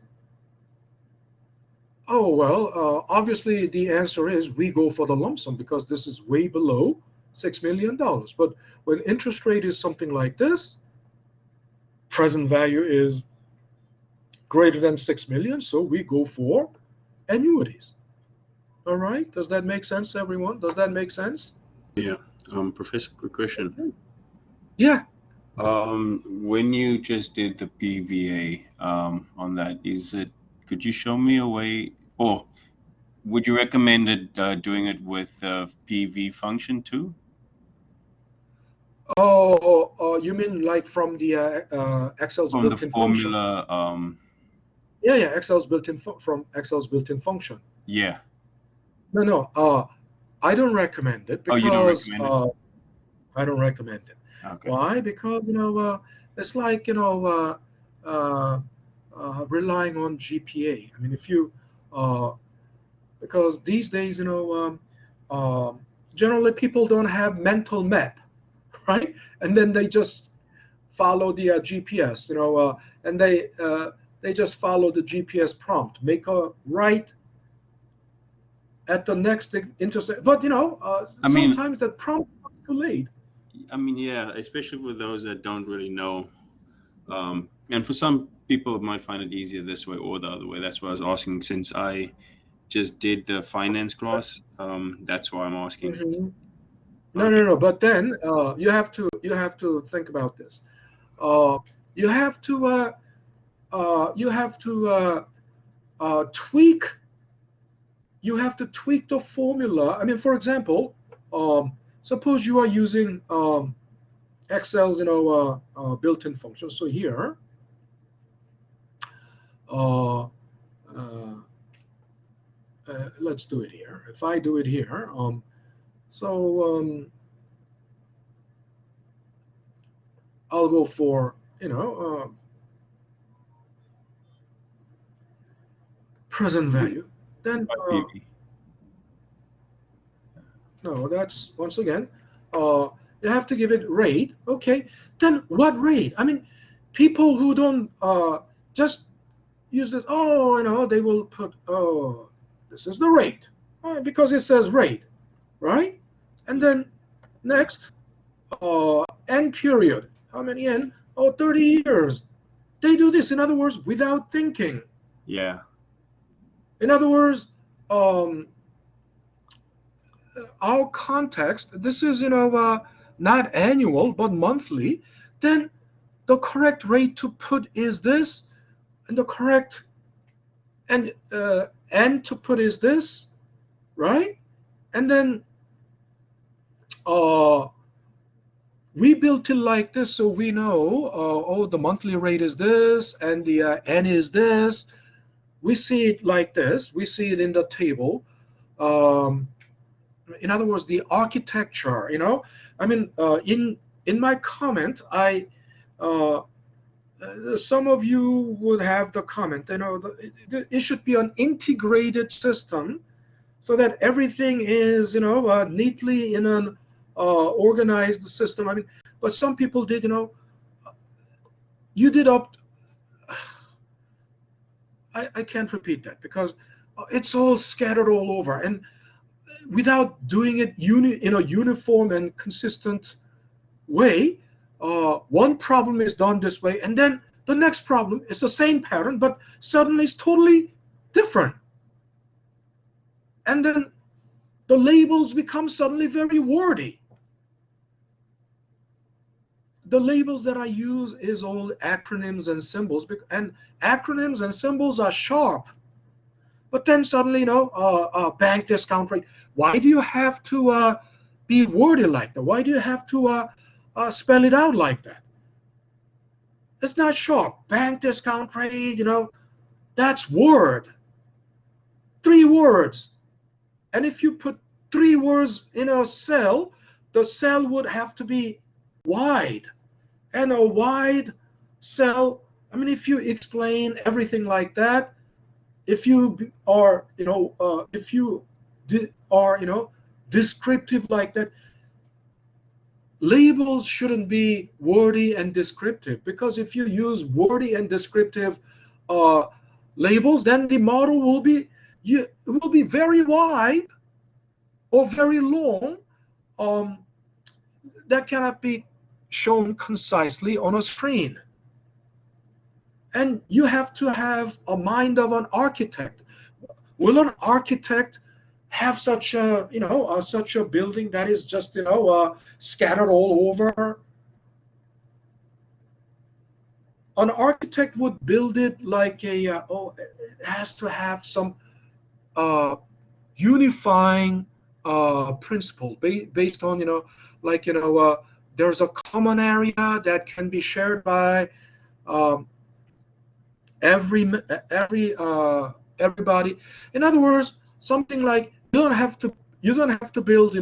oh well, obviously the answer is we go for the lump sum because this is way below $6 million. But when interest rate is something like this, present value is greater than 6 million, so we go for annuities. All right, does that make sense, everyone? Does that make sense? Yeah. Professor, quick question. Yeah. When you just did the PVA on that, could you show me a way, or would you recommend doing it with PV function too? Oh, you mean like from the Excel's From the built-in function? formula, Yeah, Excel's built-in from Excel's built-in function. yeah. No, I don't recommend it Oh, you don't because recommend it? I don't recommend it. Okay. Why? Because it's like relying on GPA. I mean, if you because these days generally people don't have mental map, right? And then they just follow the GPS, and they just follow the GPS prompt, make a right at the next intersection. But sometimes that prompt comes too late. I mean, yeah, especially for those that don't really know. And for some people, it might find it easier this way or the other way. That's why I was asking, since I just did the finance class. That's why I'm asking. Mm-hmm. Okay. No. But then you have to think about this. You have to tweak. You have to tweak the formula. I mean, for example, suppose you are using Excel's built-in function. So here, let's do it here. If I do it here, I'll go for present value. Then no, that's once again you have to give it rate. Okay, then what rate? I mean, people who don't just use this, they will put, this is the rate because it says rate, right? And then next, n period. How many n? 30 years. They do this, in other words, without thinking. Yeah. In other words, our context, this is, not annual, but monthly. Then the correct rate to put is this, and the correct and n to put is this, right? And then we built it like this, so we know, the monthly rate is this, and the n is this. we see it like this. We see it in the table. In other words, the architecture. I mean, in my comment, some of you would have the comment. It should be an integrated system, so that everything is neatly in an organized system. I mean, but some people did. You did up. I can't repeat that because it's all scattered all over, and without doing it in a uniform and consistent way, one problem is done this way, and then the next problem is the same pattern, but suddenly it's totally different. And then the labels become suddenly very wordy. The labels that I use is all acronyms and symbols, and acronyms and symbols are sharp. But then suddenly, bank discount rate. Why do you have to be wordy like that? Why do you have to spell it out like that? It's not sharp. Bank discount rate, that's word. 3 words. And if you put 3 words in a cell, the cell would have to be wide. And a wide cell, I mean, if you explain everything like that, if you are, descriptive like that, labels shouldn't be wordy and descriptive, because if you use wordy and descriptive labels, then the model will be very wide or very long. That cannot be shown concisely on a screen. And you have to have a mind of an architect. Will an architect have such a building that is just scattered all over? An architect would build it like it has to have some unifying principle based on there's a common area that can be shared by everybody. In other words, something like you don't have to build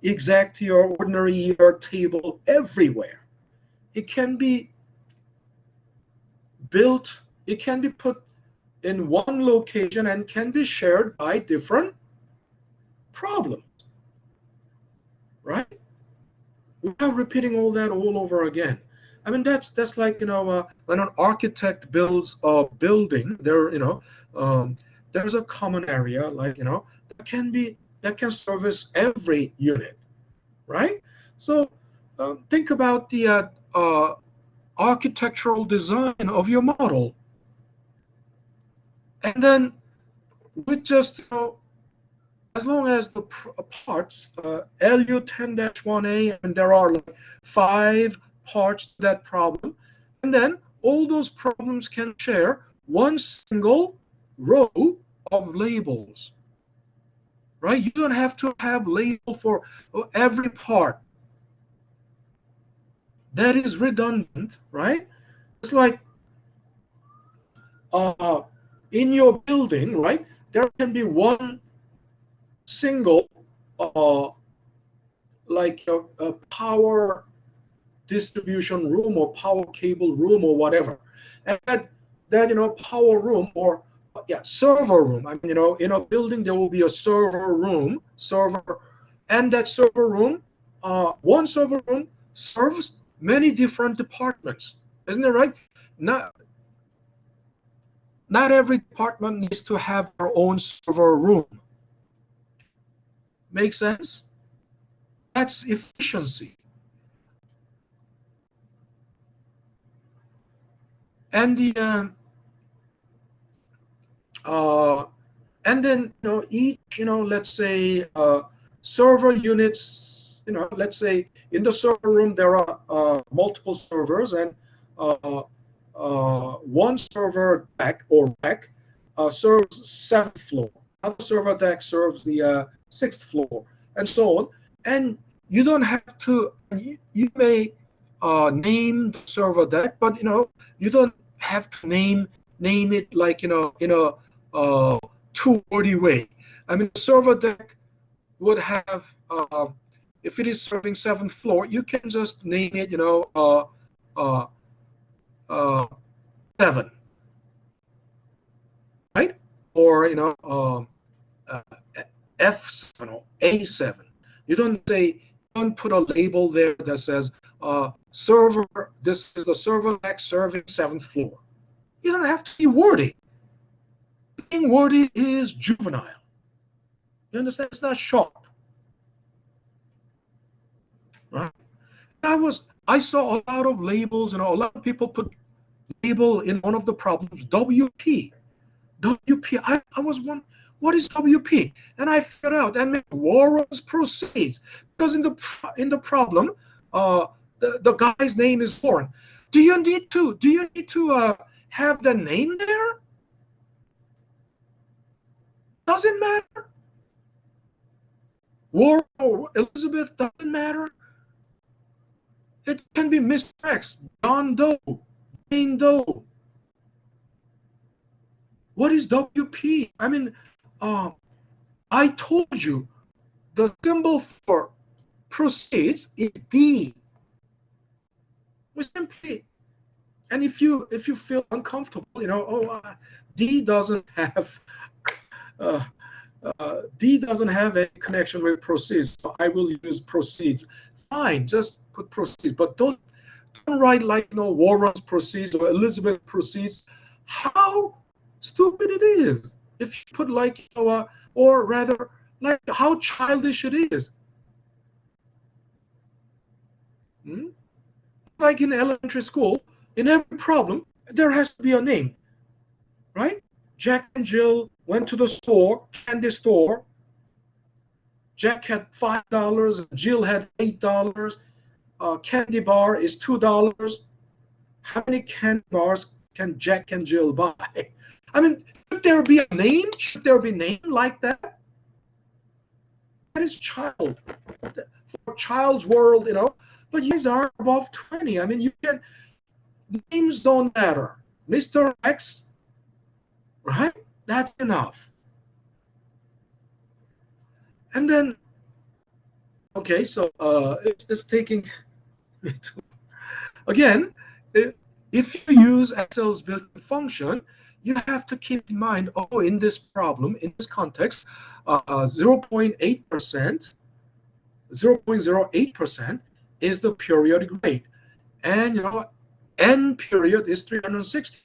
exact or ordinary year table everywhere. It can be built. It can be put in one location and can be shared by different problems, right? Without repeating all that all over again. I mean, that's like when an architect builds a building, there's a common area that can service every unit, right? So think about the architectural design of your model, and then with just as long as the parts LU10-1A, and there are like 5 parts to that problem, and then all those problems can share one single row of labels, right? You don't have to have label for every part. That is redundant, right? It's like in your building, right? There can be one single like a power distribution room or power cable room or whatever, and that power room or server room. I mean, in a building there will be a server, and that server room, one server room serves many different departments, isn't it right? Not every department needs to have their own server room. Make sense? That's efficiency. And then each let's say server units, let's say in the server room there are multiple servers, and one server deck or rack serves 7th floor. Another server deck serves the 6th floor, and so on. And you don't have to. You may name the server deck, but you don't have to name name it like in a two-wordy way. I mean, the server deck would have, if it is serving 7th floor, you can just name it, uh, uh, 7, right? Or F7 or A7. You don't put a label there that says server. This is the server deck serving 7th floor. You don't have to be wordy. Being wordy is juvenile. You understand? It's not sharp, right? I saw a lot of labels, a lot of people put label in one of the problems, WP. WP. I was one. What is WP? And I figured out. And Warren's proceeds, because in the problem, the guy's name is Warren. Do you need to have the name there? Doesn't matter. Warren or Elizabeth doesn't matter. It can be Mr. X, John Doe, Jane Doe. What is WP? I mean, I told you the symbol for proceeds is D. We simply, and if you feel uncomfortable, D doesn't have any connection with proceeds, so I will use proceeds. Fine, just put proceeds, but don't write like Warren's proceeds or Elizabeth proceeds. How stupid it is if you put like or rather like how childish it is. Like in elementary school, in every problem there has to be a name, right? Jack and Jill went to the store, candy store. Jack had $5, Jill had $8. Candy bar is $2. How many candy bars can Jack and Jill buy? I mean, should there be a name? Should there be a name like that? That is child. For child's world, But you guys are above 20. I mean, names don't matter. Mr. X, right? That's enough. And then, okay, so it's taking, again, if you use Excel's built-in function, you have to keep in mind, in this problem, in this context, 0.8%, 0.08% is the periodic rate. And, n period is 360.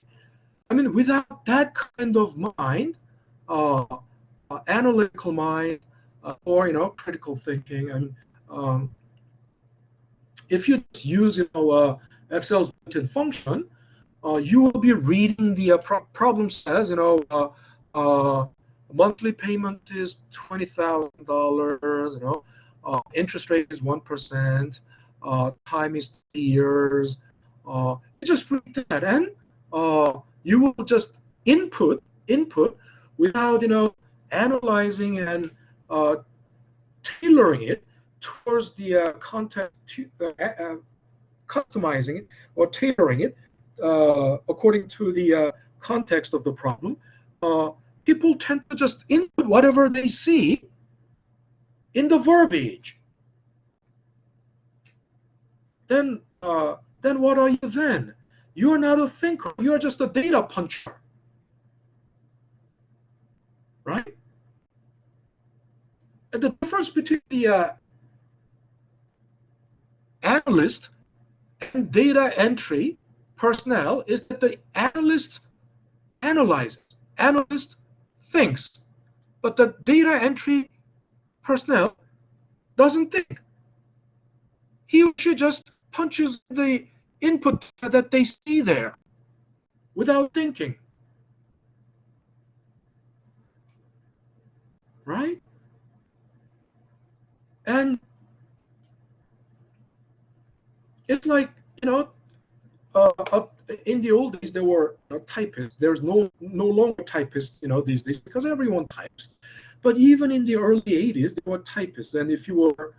I mean, without that kind of mind, analytical mind, or, critical thinking, and if you just use, Excel's built-in function, you will be reading the problem says, monthly payment is $20,000, interest rate is 1%, time is 3 years. You just read that, and you will just input without, analyzing and tailoring it towards the content, customizing it or tailoring it according to the context of the problem. People tend to just input whatever they see in the verbiage. Then what are you then? You are not a thinker. You are just a data puncher, right? And the difference between the analyst and data entry personnel is that the analyst analyzes, analyst thinks, but the data entry personnel doesn't think. He or she just punches the input that they see there without thinking, right? And it's like, in the old days there were typists. There's no longer typists, these days, because everyone types. But even in the early 80s, there were typists, and if you were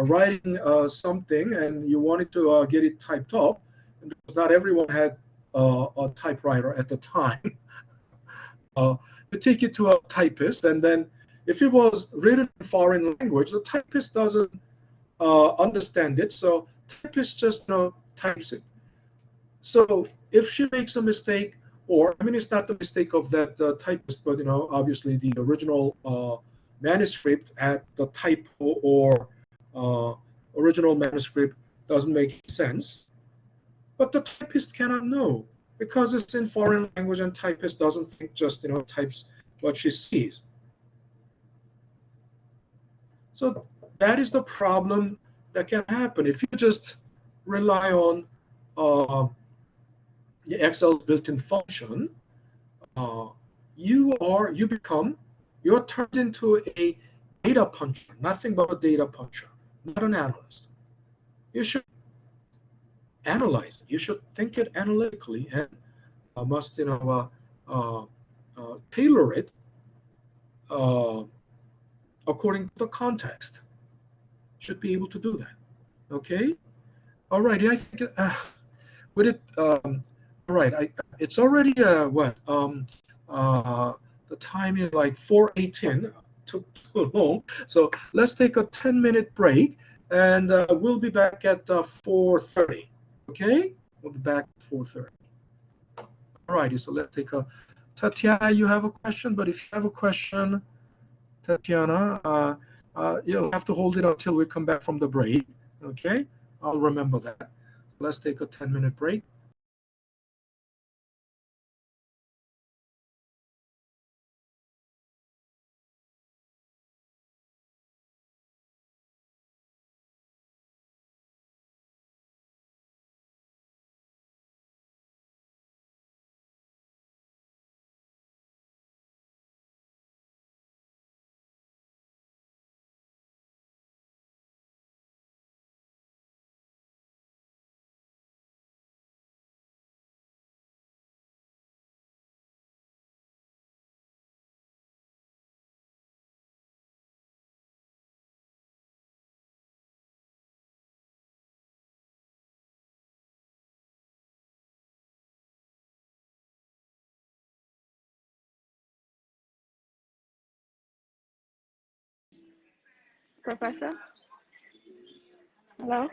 writing something and you wanted to get it typed up, and because not everyone had a typewriter at the time. You take it to a typist, and then if it was written in foreign language, the typist doesn't understand it, so typist just types it. So if she makes a mistake, or I mean, it's not the mistake of that typist, but obviously the original manuscript at the typo or uh, original manuscript doesn't make sense. But the typist cannot know because it's in foreign language, and typist doesn't think, just types what she sees. So that is the problem that can happen if you just rely on the Excel's built-in function. Uh, you're turned into a data puncher, nothing but a data puncher, not an analyst. You should analyze it. You should think it analytically, and must tailor it uh, according to the context. Should be able to do that. Okay. All righty. I think would it. All right. It's already what the time is like 4:18. Took too long. So let's take a 10-minute break, and we'll be back at 4:30. Okay. We'll be back at 4:30. All righty. So let's take a. Tatiana, you have a question, but if you have a question, Tatiana, you'll have to hold it until we come back from the break. Okay, I'll remember that. So let's take a 10-minute break. Professor? Hello?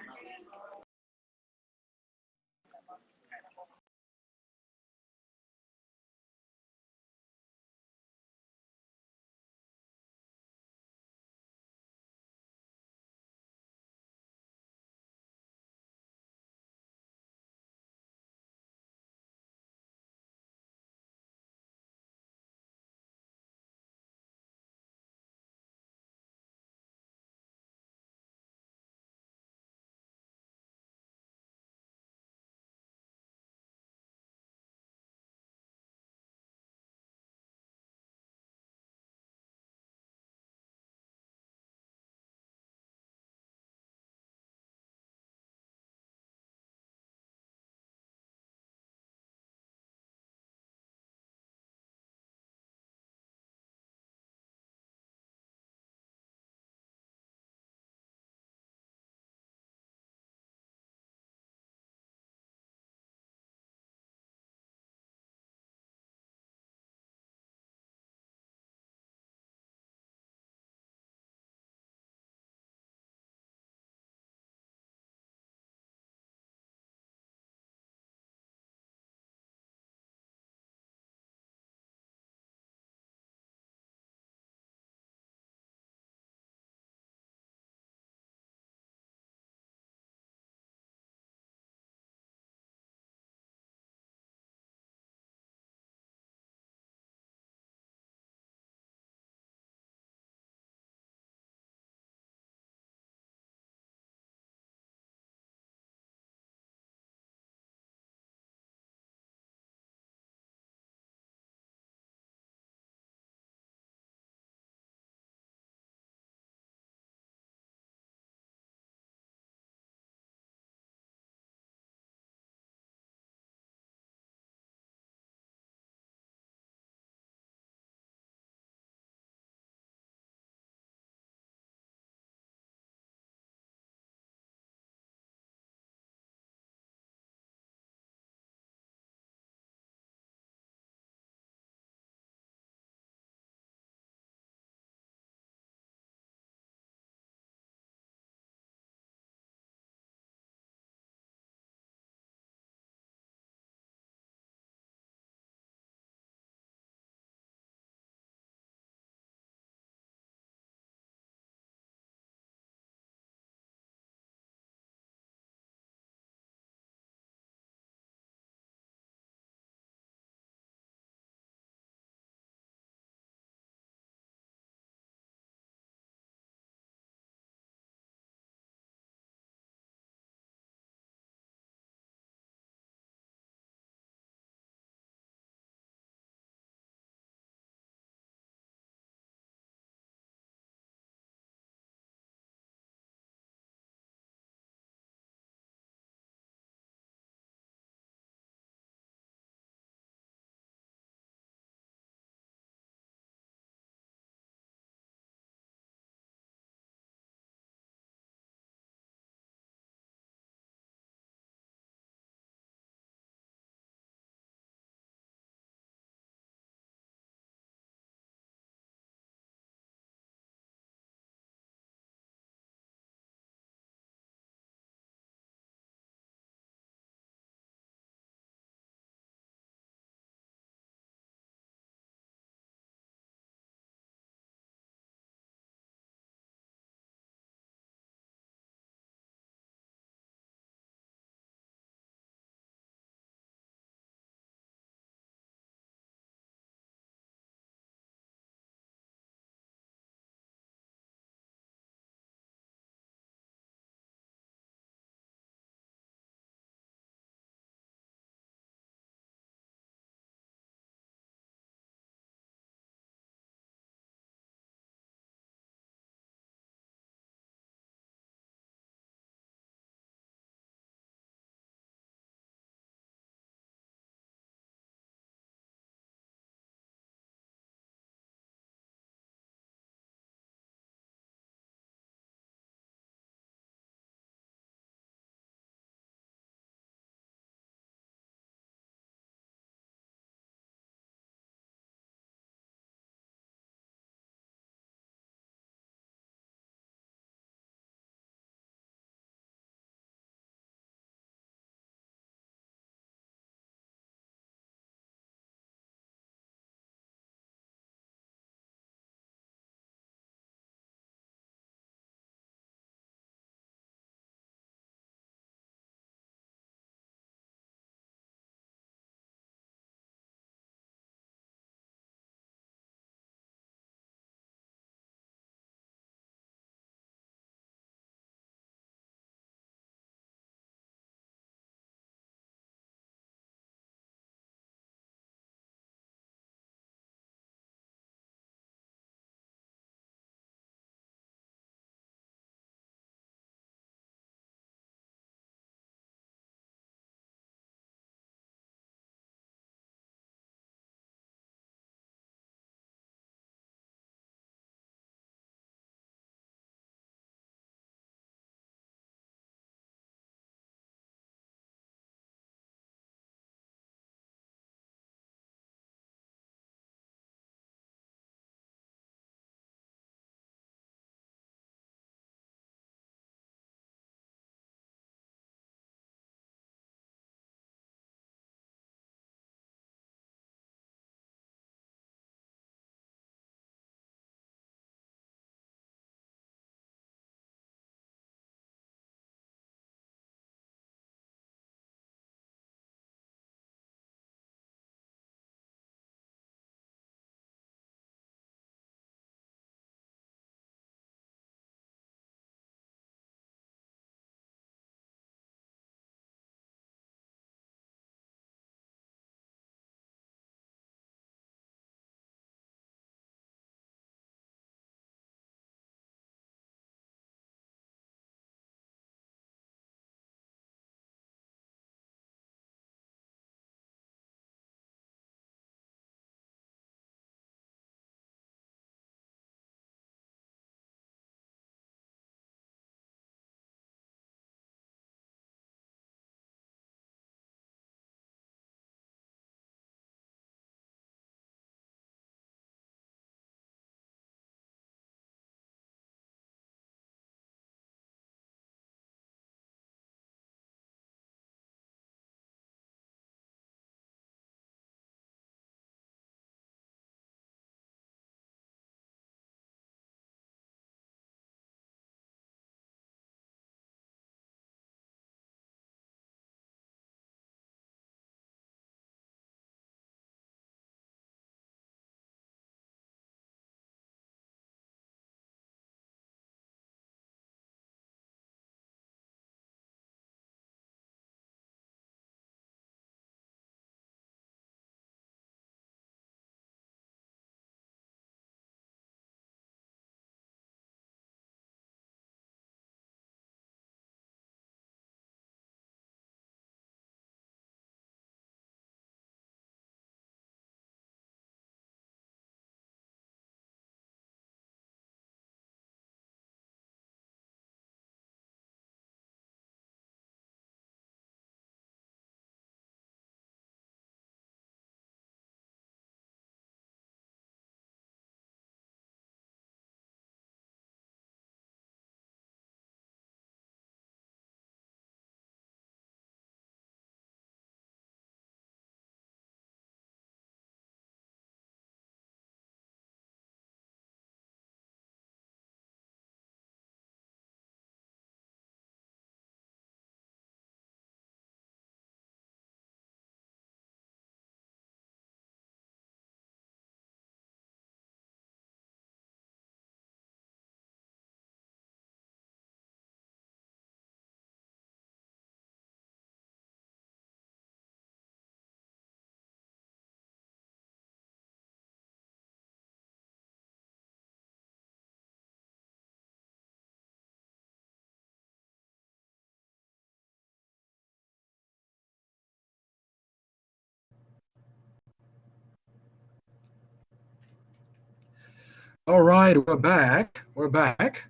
All right, we're back. We're back.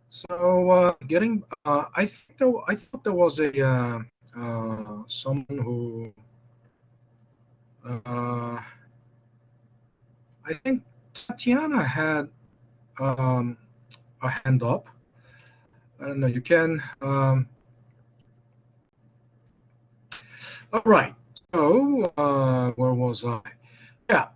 So I thought there was a someone who I think Tatiana had a hand up. I don't know. You can. All right. So where was I? Yeah.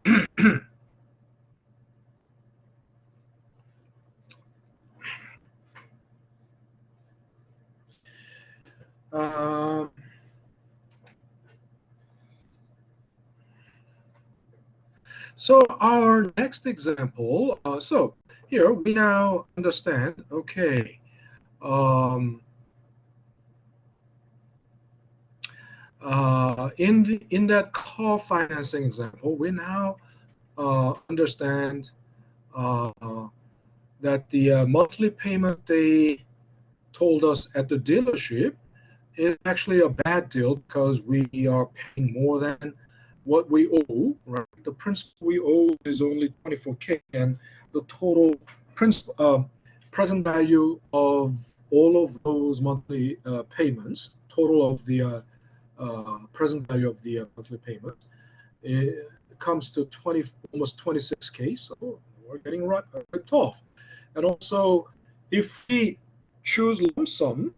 Um, so our next example, so here we now understand, okay, um, in that car financing example, we now understand uh, that the monthly payment they told us at the dealership is actually a bad deal because we are paying more than what we owe, right? The principal we owe is only 24K, and the total principal present value of all of those monthly payments, total of the present value of the monthly payment, it comes to almost 26K. So we're getting ripped off. And also, if we choose lump sum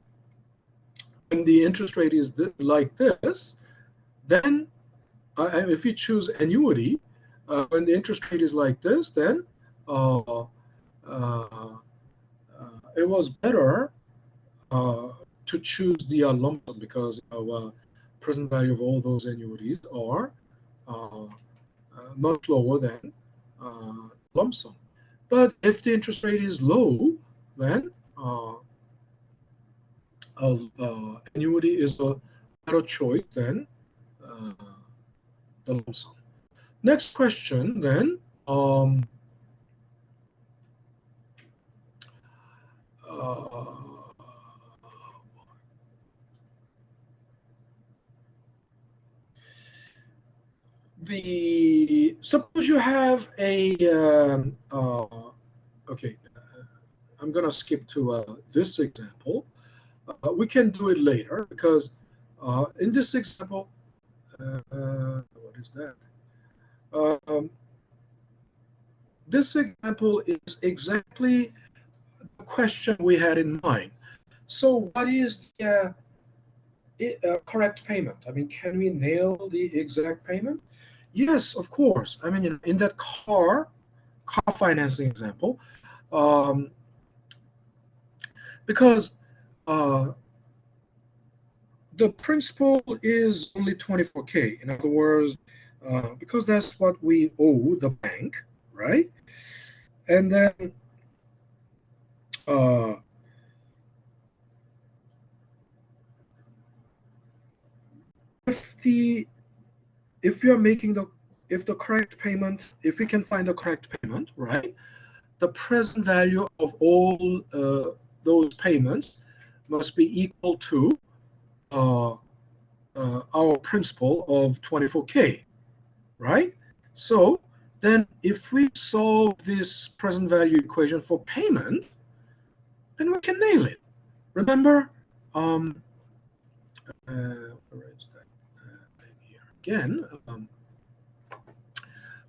and the interest rate is like this, then if you choose annuity, when the interest rate is like this, then uh, uh, it was better uh, to choose the lump sum because present value of all those annuities are much lower than lump sum. But if the interest rate is low, then annuity is a better choice than uh, the lump sum. Next question then. Uh, suppose you have a okay. I'm gonna skip to this example. We can do it later because in this example, what is that? Um, this example is exactly the question we had in mind. So, what is the correct payment? I mean, can we nail the exact payment? Yes, of course. I mean, in that car financing example, um, because uh, the principal is only 24K. In other words, because that's what we owe the bank, right? And then uh, if the if you're making the if the correct payment, if we can find the correct payment, right? The present value of all those payments must be equal to uh, our principal of 24K, right? So then if we solve this present value equation for payment, then we can nail it. Remember, where is that? Here again.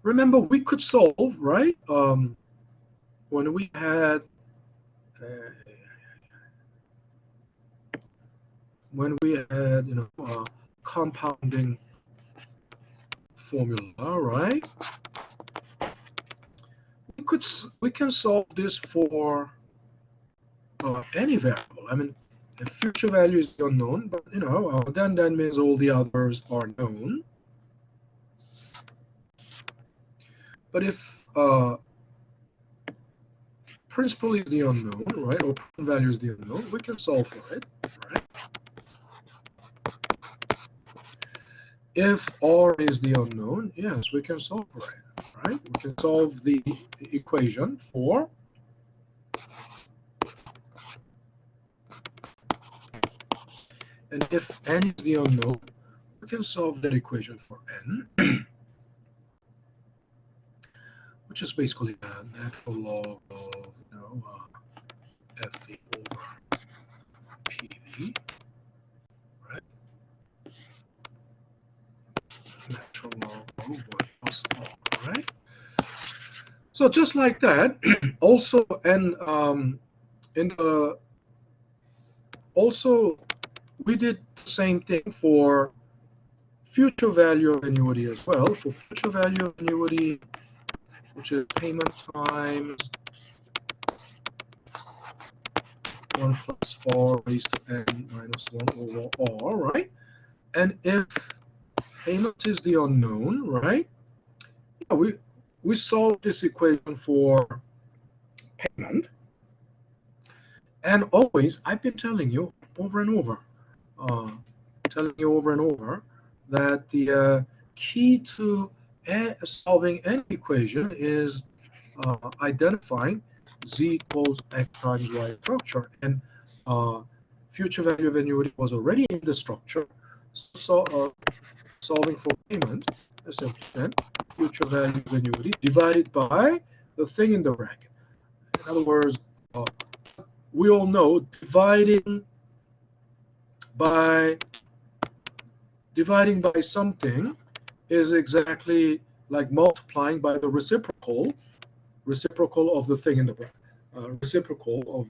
Remember, we could solve, right? When we had compounding formula, right? We can solve this for any variable. I mean, the future value is unknown, but then that means all the others are known. But if principal is the unknown, right, or present value is the unknown, we can solve for it, right? If R is the unknown, yes, we can solve for it, right? We can solve the equation for and if n is the unknown, we can solve that equation for n, which is basically a natural log of FV over PV, right? Natural log of 1 plus R, right? So just like that, also, and in the also we did the same thing for future value of annuity as well. For future value of annuity, which is payment times 1 plus R raised to n minus 1 over R, right? And if payment is the unknown, right? Yeah, we solve this equation for payment. And always, I've been telling you over and over, that the key to solving any equation is identifying z equals x times y structure. And future value of annuity was already in the structure. So solving for payment is simply then future value of annuity divided by the thing in the bracket. In other words, we all know dividing by something is exactly like multiplying by the reciprocal of the thing in the bracket. Reciprocal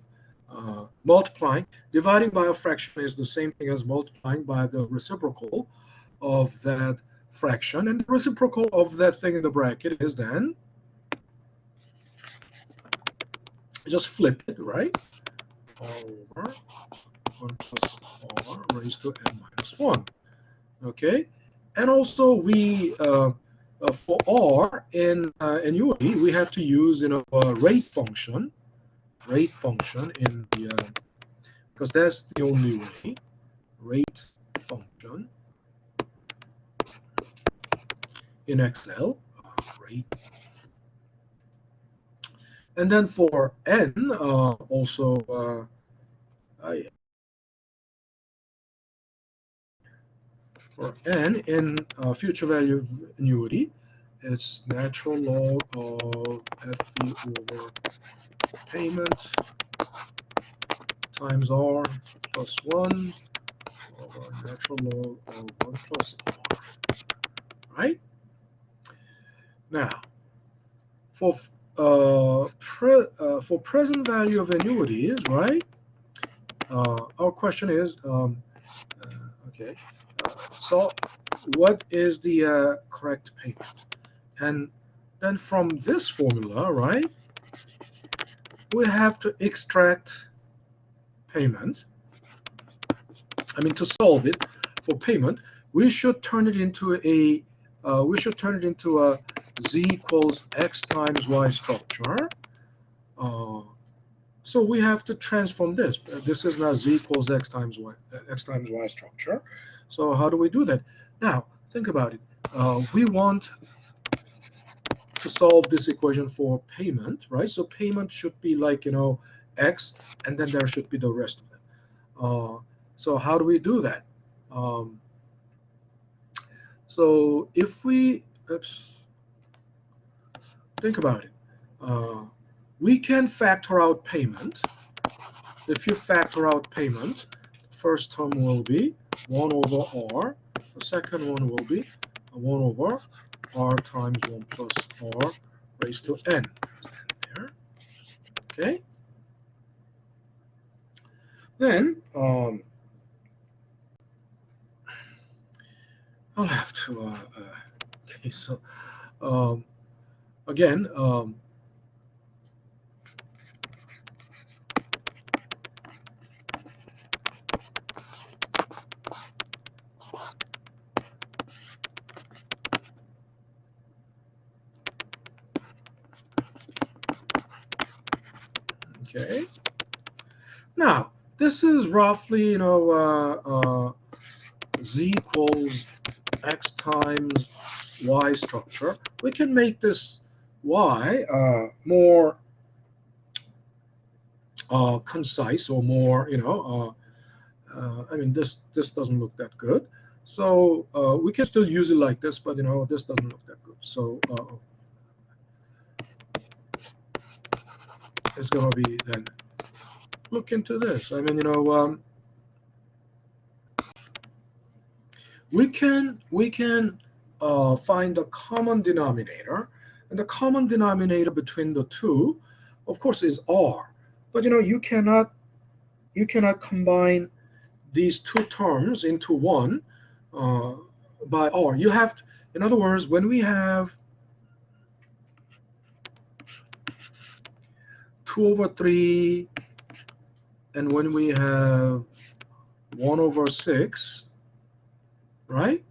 of multiplying. Dividing by a fraction is the same thing as multiplying by the reciprocal of that fraction, and the reciprocal of that thing in the bracket is then just flip it, right? R over 1 plus R raised to n minus 1. Okay, and also we for R in annuity we have to use a rate function in the because that's the only way. Rate function in Excel, rate. And then for n also for n in future value of annuity, it's natural log of FV over payment times R plus 1 over natural log of 1 plus R, right? Now, for present value of annuities, right? Our question is, okay, so what is the correct payment? And then from this formula, right, we have to extract payment. I mean, to solve it for payment, we should turn it into a z equals x times y structure. So we have to transform this. This is now z equals x times y structure. So how do we do that? Now think about it. We want to solve this equation for payment, right? So payment should be like x, and then there should be the rest of it. So how do we do that? So if we think about it, we can factor out payment. If you factor out payment, the first term will be 1 over r. The second one will be 1 over r times 1 plus r raised to n. There. Okay. Then I'll have to. Okay. So again. Okay. Now this is roughly z equals x times y structure. We can make this y more concise, or more I mean this doesn't look that good. So we can still use it like this, but this doesn't look that good. So is going to be then, look into this. I mean, we can find the common denominator, and the common denominator between the two, of course, is r. But you cannot combine these two terms into one by r. You have to, in other words, when we have 2/3 and when we have 1/6, right?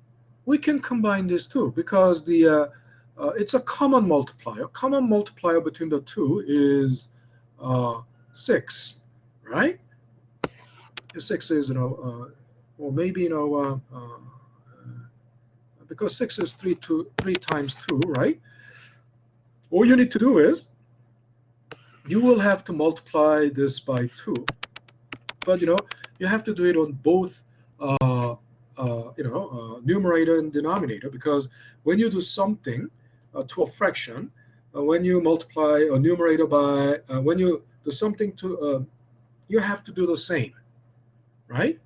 We can combine these two because the it's a common multiplier. Common multiplier between the two is 6, right? 6 is or maybe because 6 is 3 times 2, right? All you need to do is you will have to multiply this by 2, but you have to do it on both numerator and denominator, because when you do something to a fraction, when you multiply a numerator by when you do something to you have to do the same, right?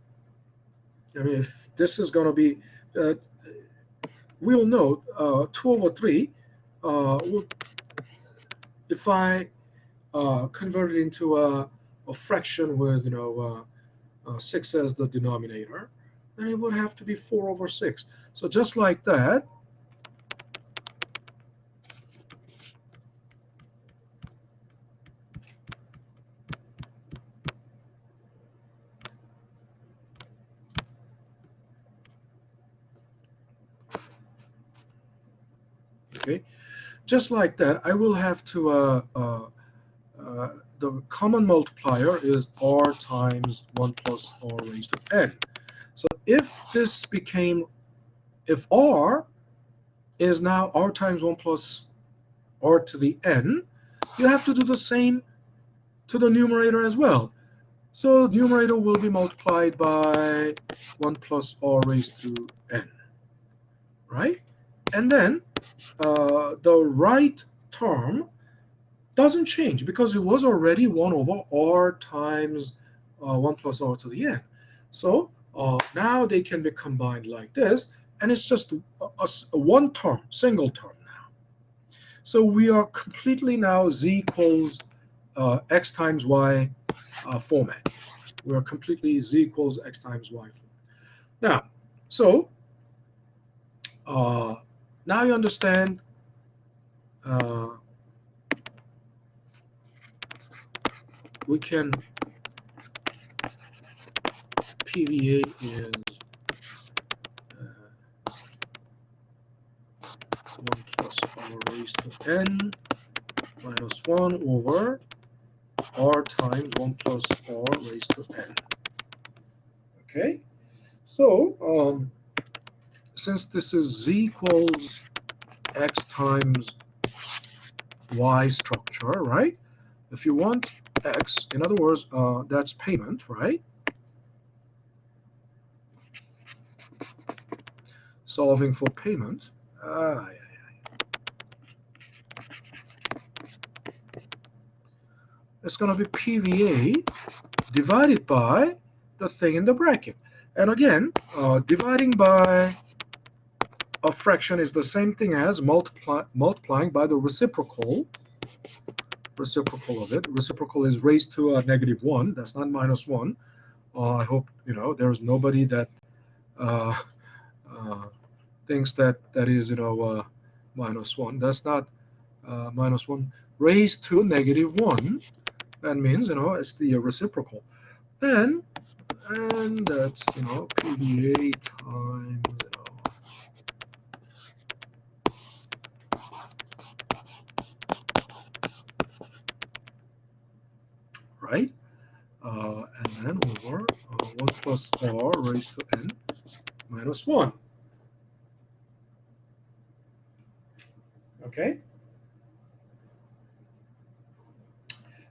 I mean, if this is going to be we'll know 2/3 if I convert it into a fraction with 6 as the denominator, then it would have to be 4/6. So just like that, okay, just like that, I will have to the common multiplier is r times 1 plus r raised to n. So if this became, if r is now r times 1 plus r to the n, you have to do the same to the numerator as well. So the numerator will be multiplied by 1 plus r raised to n, right? And then the right term doesn't change because it was already 1/r times 1 plus r to the n. So now they can be combined like this, and it's just a one term, single term now. So we are completely now z equals x times y format. We are completely z equals x times y format. Now, so now you understand we can PVA is 1 plus r raised to n minus 1 over r times 1 plus r raised to n. Okay, so since this is z equals x times y structure, right? If you want x, in other words, that's payment, right? Solving for payment. It's going to be PVA divided by the thing in the bracket. And again, dividing by a fraction is the same thing as multiplying by the reciprocal of it. Reciprocal is raised to a -1. That's not -1. I hope there's nobody that thinks that is -1. That's not -1 raised to -1. That means it's the reciprocal. And that's PVA times right? And then over 1 plus r raised to n minus 1. Okay?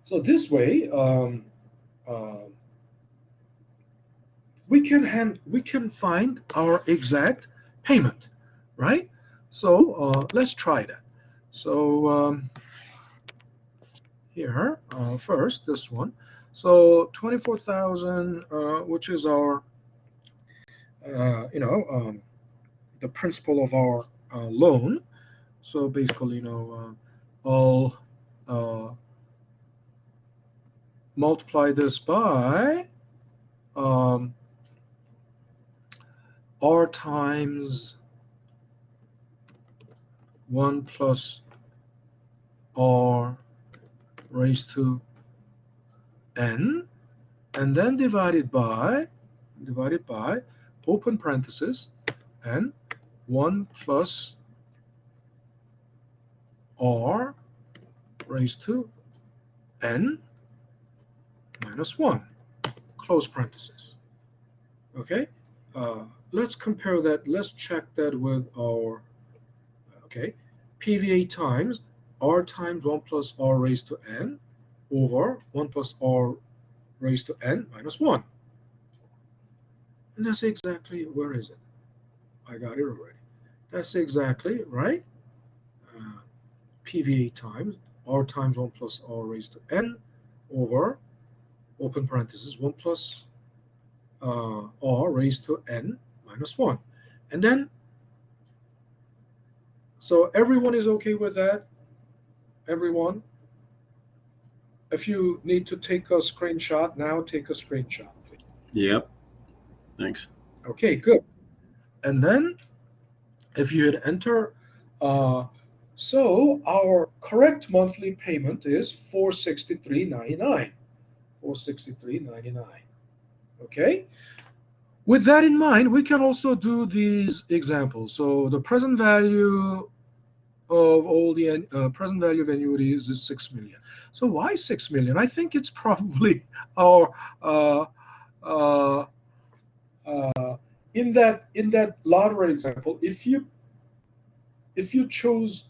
So this way, we can find our exact payment, right? So let's try that. So here first, this one. So 24,000, which is our, the principal of our loan. So basically, I'll multiply this by R times 1 plus R raised to N, and then divided by open parenthesis N 1 plus R raised to N minus 1, close parenthesis. Okay, let's compare that. Let's check that with our, okay, PVA times R times 1 plus R raised to N over 1 plus R raised to N minus 1. And that's exactly, where is it? I got it already. That's exactly right. PVA times R times 1 plus R raised to N over, open parenthesis, 1 plus R raised to N minus 1. And then, so everyone is okay with that? Everyone? If you need to take a screenshot, now take a screenshot, please. Yep. Thanks. Okay, good. And then, if you hit enter, so our correct monthly payment is $463.99. $463.99. Okay. With that in mind, we can also do these examples. So the present value of all the present value of annuities is 6 million. So why 6 million? I think it's probably our in that lottery example, if you chose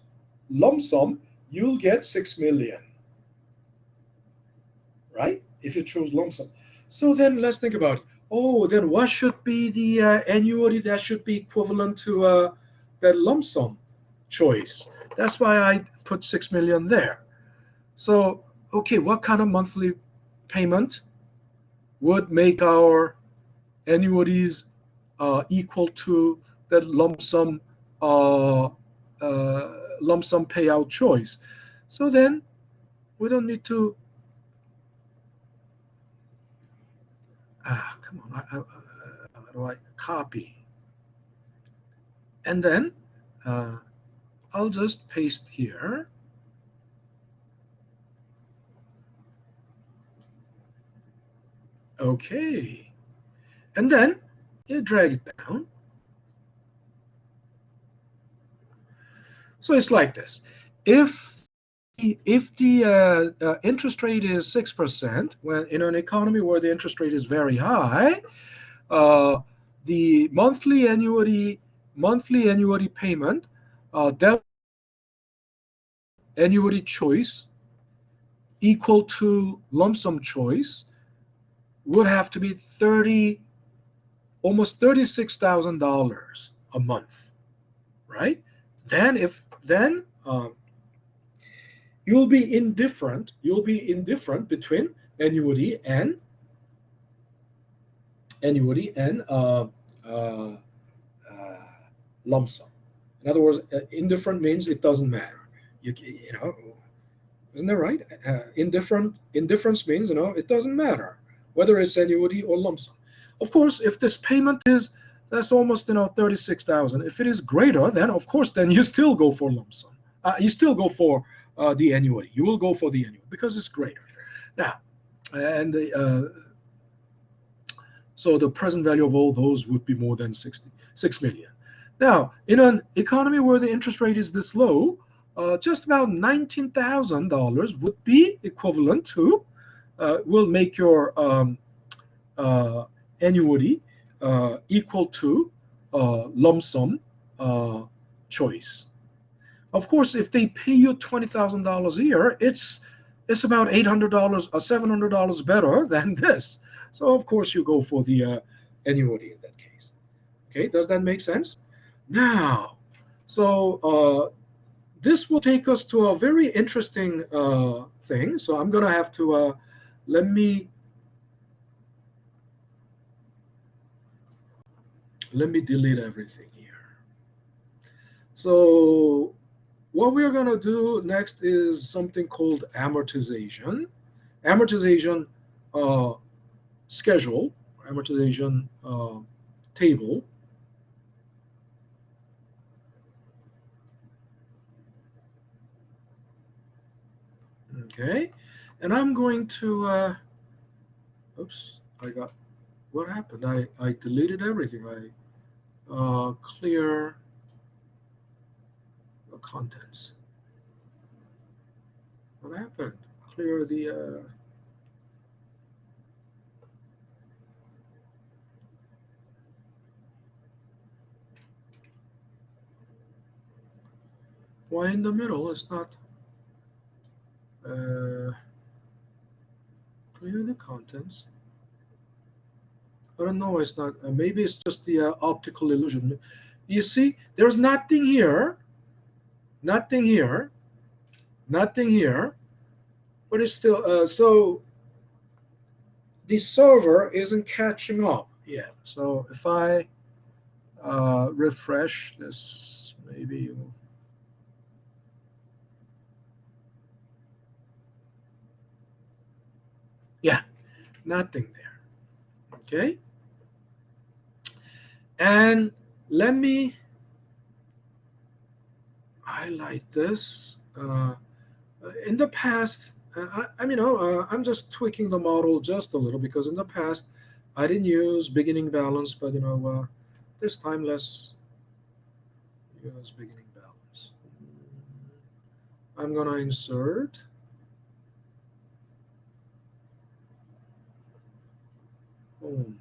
lump sum, you'll get 6 million, right? If you chose lump sum. So then let's think about it. Oh, then what should be the annuity that should be equivalent to that lump sum choice? That's why I put 6 million there. So, okay, what kind of monthly payment would make our annuities equal to that lump sum payout choice? So then we don't need to. Come on, how do I copy? And then I'll just paste here. Okay. And then you drag it down. So it's like this. If the interest rate is 6%, when in an economy where the interest rate is very high, the monthly annuity payment, that annuity choice equal to lump sum choice would have to be almost $36,000 a month, right? Then you'll be indifferent between annuity and lump sum. In other words, indifferent means it doesn't matter. You know, isn't that right? Indifference means it doesn't matter whether it's annuity or lump sum. Of course, if this payment that's almost 36,000. If it is greater, then of course you still go for lump sum. You still go for the annuity. You will go for the annuity because it's greater. Now, and so the present value of all those would be more than 6 million. Now, in an economy where the interest rate is this low, just about $19,000 would be equivalent to, will make your annuity equal to lump sum choice. Of course, if they pay you $20,000 a year, it's about $800 or $700 better than this. So of course you go for the annuity in that case. Okay, does that make sense? Now, so this will take us to a very interesting thing. So I'm gonna have to let me delete everything here. So what we're gonna do next is something called amortization. Amortization schedule, amortization table. Okay, and I'm going to, oops, what happened? I deleted everything. I clear the contents. What happened? Clear the, why in the middle? It's not, clear the contents. I don't know, it's not, maybe it's just the optical illusion. You see, there's nothing here, nothing here, nothing here, but it's still, so the server isn't catching up yet. So if I refresh this, maybe, yeah, nothing there, okay? And let me highlight this. In the past, I'm just tweaking the model just a little because in the past I didn't use beginning balance, but this time let's use beginning balance. I'm gonna insert. Boom.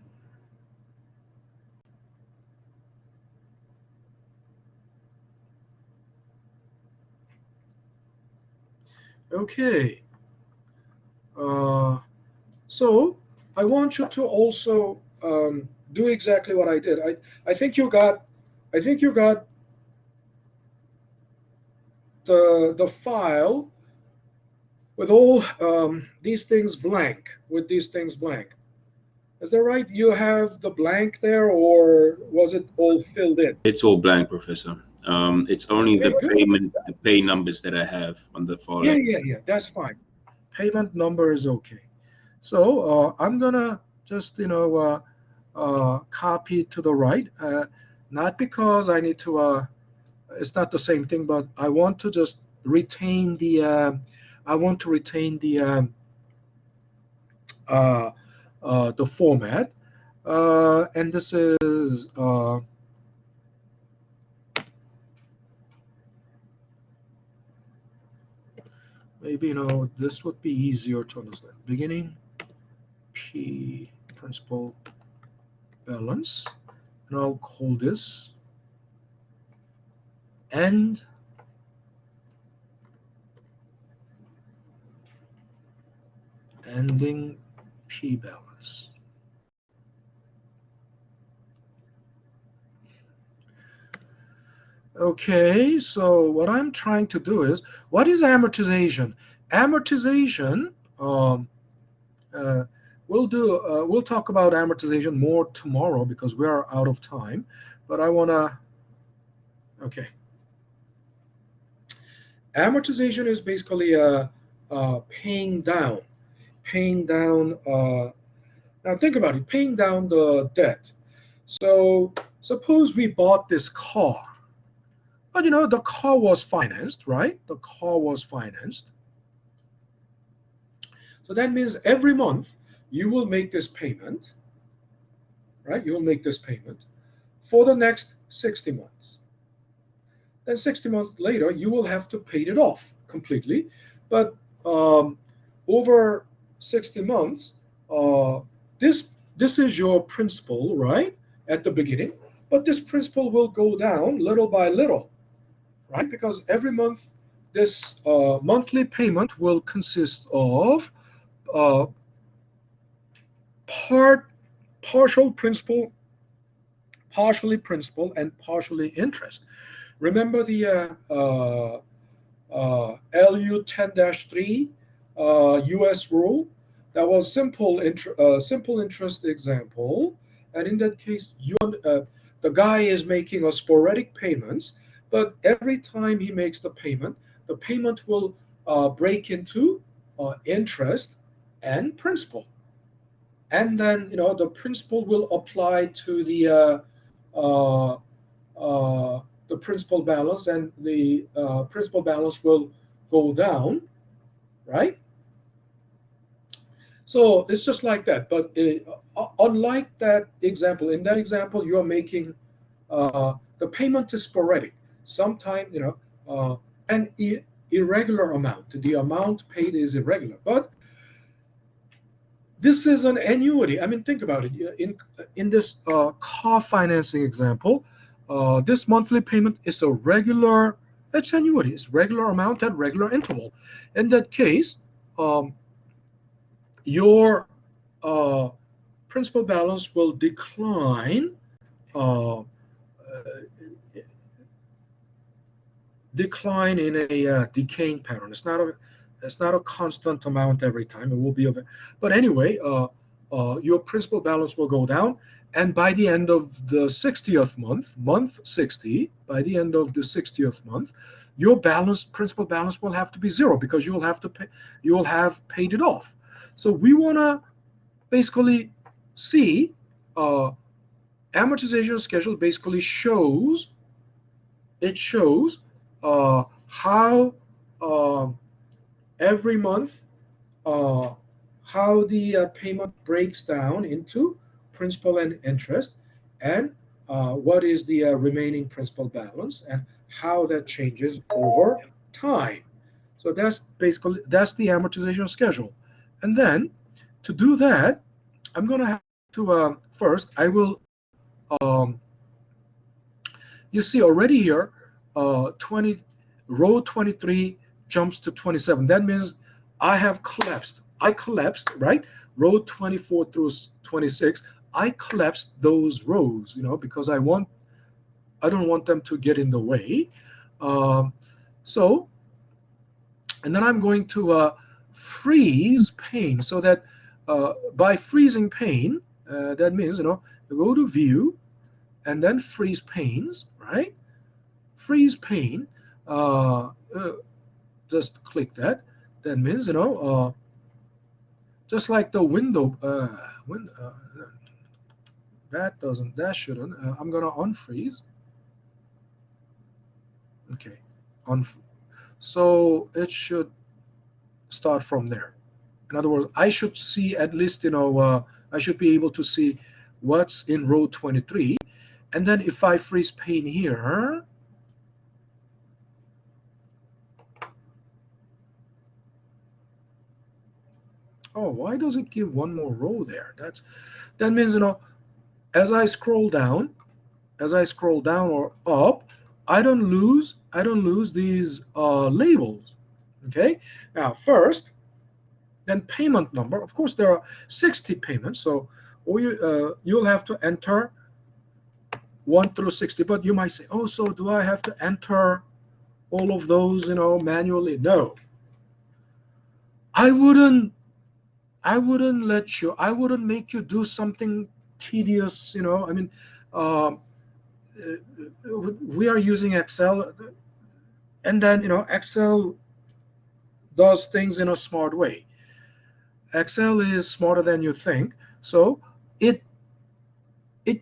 Okay. So I want you to also do exactly what I did. I think you got the file with all these things blank. With these things blank. Is that right? You have the blank there, or was it all filled in? It's all blank, Professor. It's only Okay, the good. the pay numbers that I have on the file. Yeah. That's fine. Payment number is okay. So I'm gonna just copy to the right. Not because I need to. It's not the same thing, but I want to just retain the. I want to retain the format, and this is. Maybe this would be easier to understand. Beginning P principal balance, and I'll call this end ending P balance. Okay, so what I'm trying to do is, what is amortization? Amortization, we'll talk about amortization more tomorrow because we are out of time. But I wanna, okay. Amortization is basically paying down. Now think about it, paying down the debt. So suppose we bought this car. But the car was financed, right? The car was financed. So that means every month you will make this payment, right? You will make this payment for the next 60 months. Then 60 months later, you will have to pay it off completely. But over 60 months, this is your principal, right? At the beginning. But this principal will go down little by little, right? Because every month, this monthly payment will consist of partial principal, partially principal, and partially interest. Remember the LU 10-3 U.S. rule. That was simple interest example, and in that case, the guy is making a sporadic payments, but every time he makes the payment will break into interest and principal, and then the principal will apply to uh, the principal balance, and the principal balance will go down, right? So it's just like that. But unlike that example, in that example, you are making the payment is sporadic. Sometimes, an irregular amount. The amount paid is irregular. But this is an annuity. I mean, think about it. In this car financing example, this monthly payment is a regular. It's annuity. It's regular amount at regular interval. In that case, your principal balance will decline decline in a decaying pattern. It's not a constant amount every time. It will be but anyway, your principal balance will go down, and by the end of the 60th month, month 60, by the end of the 60th month, your principal balance will have to be zero, because you will have paid it off. So we want to basically see amortization schedule basically shows how every month how the payment breaks down into principal and interest, and what is the remaining principal balance, and how that changes over time. So that's the amortization schedule. And then to do that, I'm going to have to first I will you see already here 20 row 23 jumps to 27. That means I collapsed, right? Row 24 through 26, I collapsed those rows, because I don't want them to get in the way. So, and then I'm going to freeze pane, so that by freezing pane, that means, you go to view and then freeze panes, right? Freeze pane, just click that. That means, just like the window, that shouldn't, I'm gonna unfreeze. Okay, so it should start from there. In other words, I should see at least, I should be able to see what's in row 23. And then if I freeze pane here, oh, why does it give one more row there? That means, as I scroll down or up, I don't lose these labels. Okay. Now first, then payment number. Of course, there are 60 payments, so you'll have to enter 1 through 60. But you might say, oh, so do I have to enter all of those, manually? No. I wouldn't make you do something tedious, I mean, we are using Excel, and then, Excel does things in a smart way. Excel is smarter than you think, so it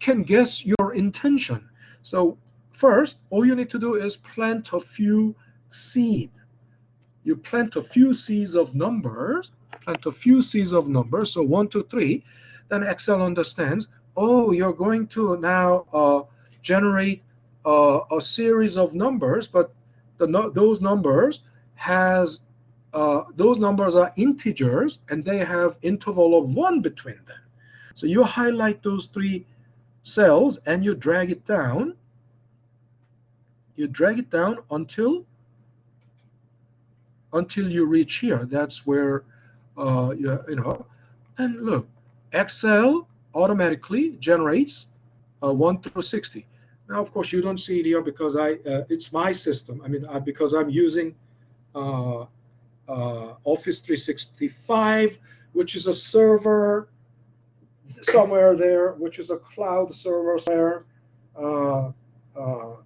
can guess your intention. So first, all you need to do is plant a few seeds. You plant a few seeds of numbers, so 1, 2, 3. Then Excel understands, oh, you're going to now generate a series of numbers, but those numbers are integers, and they have interval of 1 between them. So you highlight those 3 cells and you drag it down. Until you reach here. That's where and look, Excel automatically generates 1 through 60. Now, of course, you don't see it here because it's my system. I mean, because I'm using Office 365, which is a server somewhere there, which is a cloud server somewhere, uh, uh,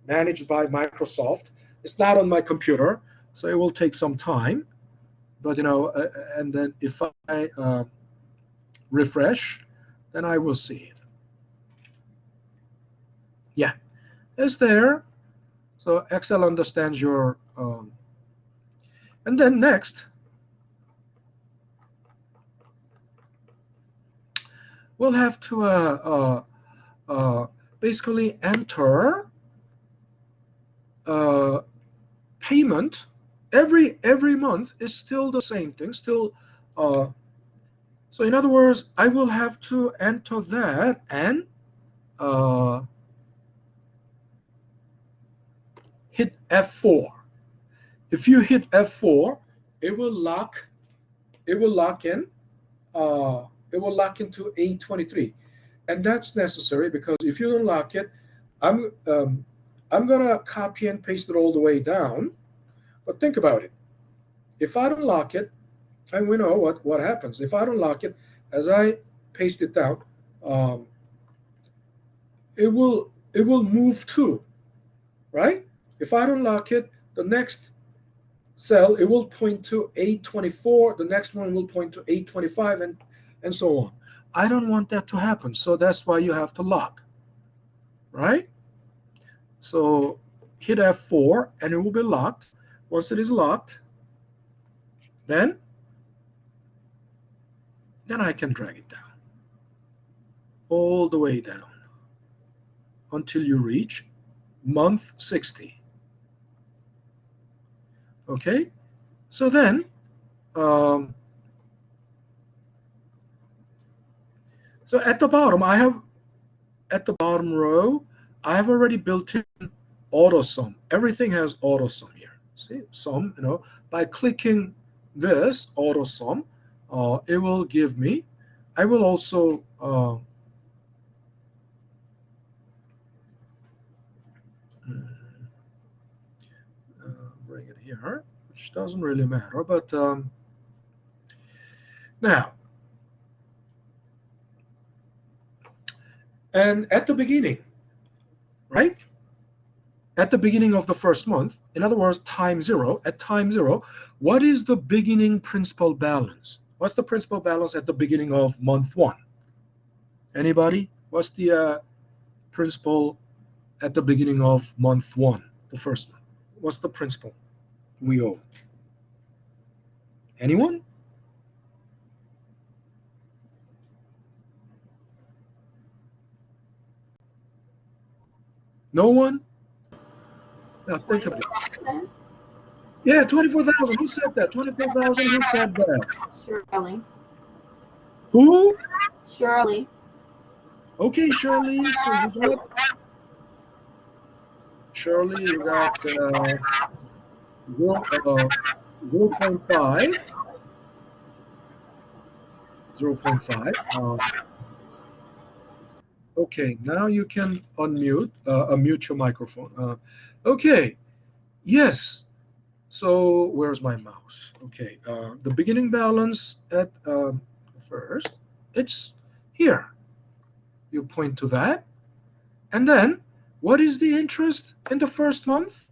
managed by Microsoft. It's not on my computer, so it will take some time. But and then if I refresh, then I will see it. Yeah, it's there. So Excel understands your. And then next, we'll have to basically enter payment every month is still the same thing. Still, so in other words, I will have to enter that and hit F4. If you hit F4, it will lock. It will lock in. It will lock into A23, and that's necessary because if you don't lock it, I'm gonna copy and paste it all the way down. But think about it. If I don't lock it, and we know what happens. If I don't lock it, as I paste it down, it will move too, right? If I don't lock it, the next cell it will point to A24. The next one will point to A25, and so on. I don't want that to happen, so that's why you have to lock, right? So hit F4 and it will be locked. Once it is locked, then I can drag it down all the way down until you reach month 60. Okay, so then so at the bottom at the bottom row I have already built in auto sum. Everything has auto sum here. See, sum, by clicking this auto sum, it will give me. I will also bring it here, which doesn't really matter, but now, and at the beginning, right? At the beginning of the first month, in other words, time zero, at time zero, what is the beginning principal balance? What's the principal balance at the beginning of month one? Anybody? What's the principal at the beginning of month one, the first month? What's the principal we owe? Anyone? No one? Now think about it. Yeah, 24,000. Who said that? 24,000. Who said that? Shirley. Who? Shirley. Okay, Shirley. So you got Shirley. You got 0.5. 0.5. Okay, now you can unmute your microphone. Okay, yes. So where's my mouse? Okay, the beginning balance at first, it's here. You point to that. And then, what is the interest in the first month?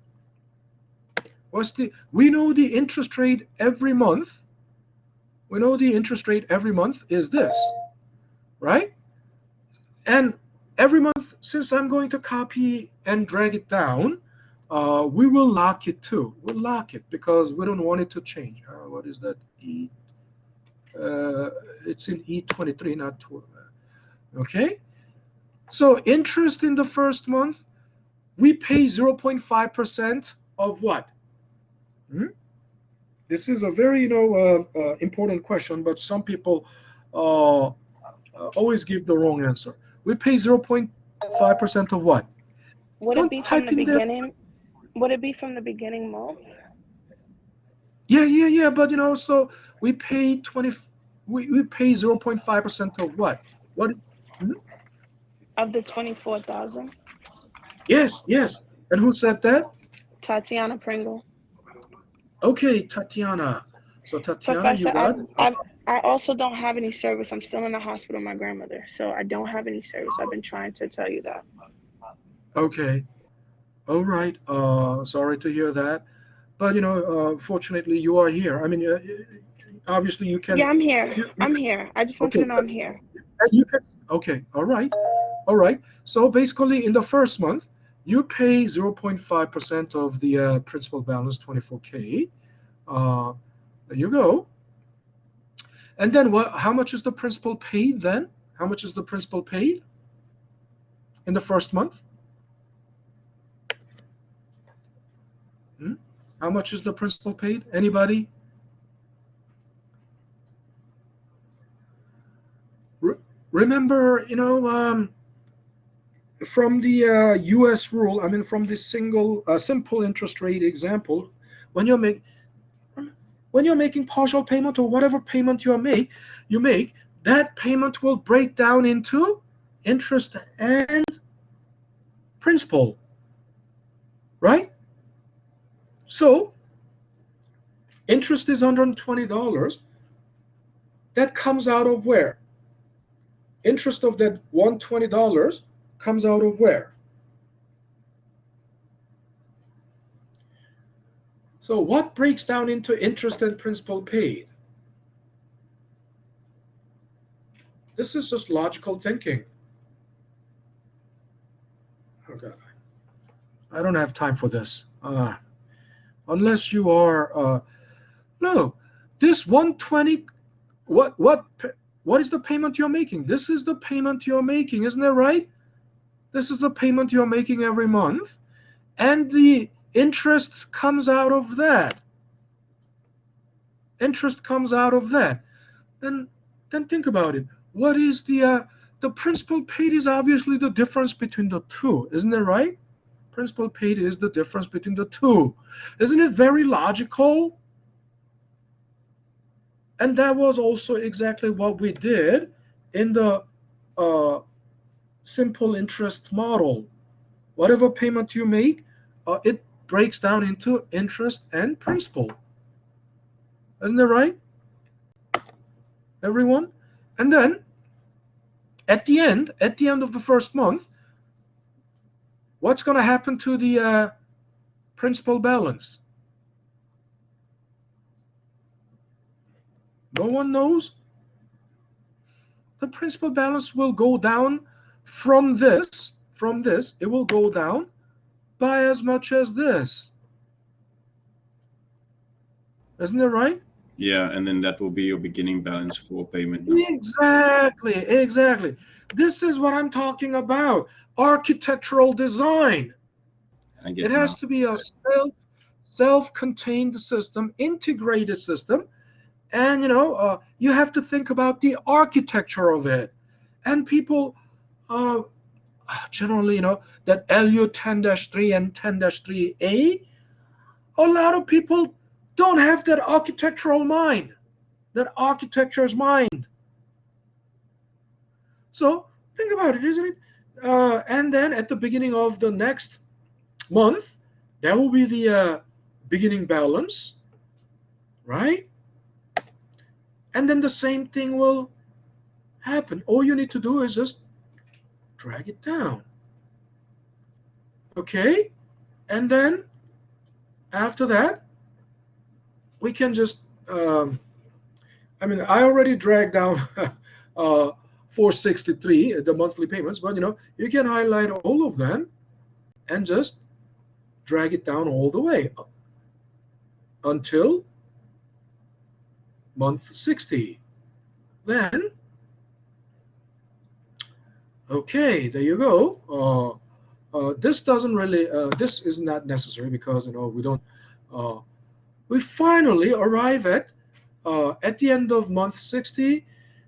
We know the interest rate every month. We know the interest rate every month is this, right? And every month, since I'm going to copy and drag it down, we will lock it too. We'll lock it because we don't want it to change. What is that? It's in E23, not 12. Okay. So interest in the first month, we pay 0.5% of what? This is a very important question, but some people always give the wrong answer. We pay 0.5% of what? Would it be from the beginning? Would it be from the beginning month? Yeah. But so we pay we pay 0.5% of what? What? Of the 24,000. Yes. And who said that? Tatiana Pringle. Okay, Tatiana. So Tatiana, you Professor, got I also don't have any service. I'm still in the hospital with my grandmother, so I don't have any service. I've been trying to tell you that. okay. All right. Sorry to hear that. But fortunately, you are here. I mean, obviously, you can. Yeah, I'm here. You I'm can, here. I just want you okay. to know I'm here. You can. Okay. All right. All right. So basically, in the first month, you pay 0.5% of the principal balance, 24K. Uh, there you go. And then what? How much is the principal paid then? How much is the principal paid in the first month? Hmm? How much is the principal paid? Anybody? Re- Remember, from the U.S. rule, I mean, from the simple interest rate example, when you're make when you're making partial payment or whatever payment you make, that payment will break down into interest and principal, right? So interest is $120. That comes out of where? Interest of that $120 comes out of where? So what breaks down into interest and principal paid? This is just logical thinking. Oh God, I don't have time for this. Unless you are, no, this 120. What is the payment you're making? This is the payment you're making, isn't that right? This is the payment you're making every month, and the interest comes out of that. Interest comes out of that. Then, then think about it. What is the principal paid is obviously the difference between the two, isn't it right? Principal paid is the difference between the two. Isn't it very logical? And that was also exactly what we did in the uh, simple interest model. Whatever payment you make, it breaks down into interest and principal. Isn't that right, everyone? And then at the end of the first month, what's going to happen to the principal balance? No one knows. The principal balance will go down from this. It will go down by as much as this. Isn't it right? Yeah, and then that will be your beginning balance for payment. Exactly. This is what I'm talking about. Architectural design. I get It has now. to be a self-contained system, integrated system, and you have to think about the architecture of it. And people uh, generally, that LU 10-3 and 10-3A, a lot of people don't have that architectural mind, that architecture's mind. So think about it, isn't it? And then at the beginning of the next month, there will be the beginning balance, right? And then the same thing will happen. All you need to do is just drag it down. Okay? And then after that, we can just, I already dragged down 463, the monthly payments, but you can highlight all of them and just drag it down all the way until month 60. Then, okay, there you go. This doesn't really, this is not necessary because we don't. We finally arrive at the end of month 60.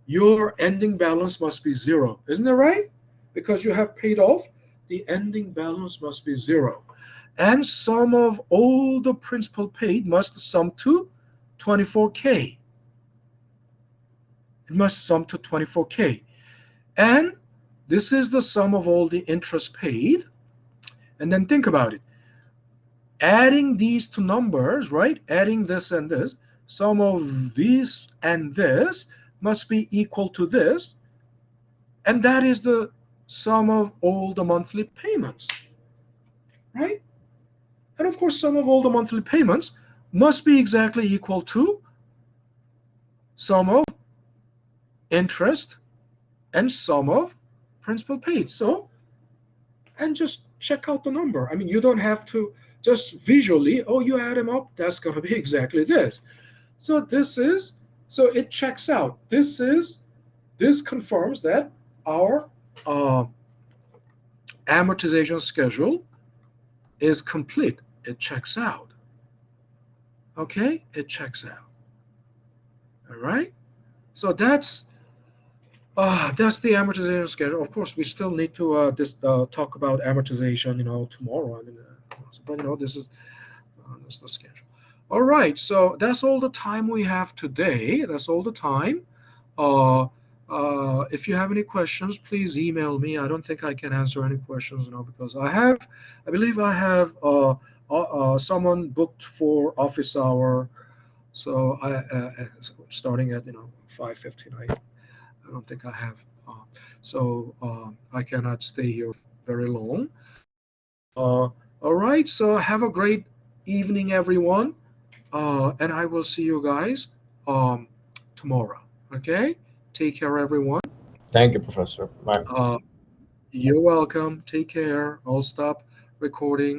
Your ending balance must be 0, isn't that right? Because you have paid off, the ending balance must be 0. And sum of all the principal paid must sum to 24K. It must sum to 24K. And this is the sum of all the interest paid. And then think about it. adding these two numbers, right? Adding this and this, sum of this and this must be equal to this, and that is the sum of all the monthly payments, right? And of course, sum of all the monthly payments must be exactly equal to sum of interest and sum of principal paid. So, and just check out the number. I mean, you don't have to just visually, oh, you add them up, that's going to be exactly this. So so it checks out. This confirms that our amortization schedule is complete. It checks out. Okay, it checks out. All right. So that's the amortization schedule. Of course, we still need to talk about amortization, tomorrow. I mean, but this is the schedule. All right. So that's all the time we have today. That's all the time. If you have any questions, please email me. I don't think I can answer any questions now because I believe I have someone booked for office hour. So starting at 5:59. I don't think I have. I cannot stay here very long. All right. So have a great evening, everyone. And I will see you guys tomorrow. Okay. Take care, everyone. Thank you, Professor. Bye. You're welcome. Take care. I'll stop recording.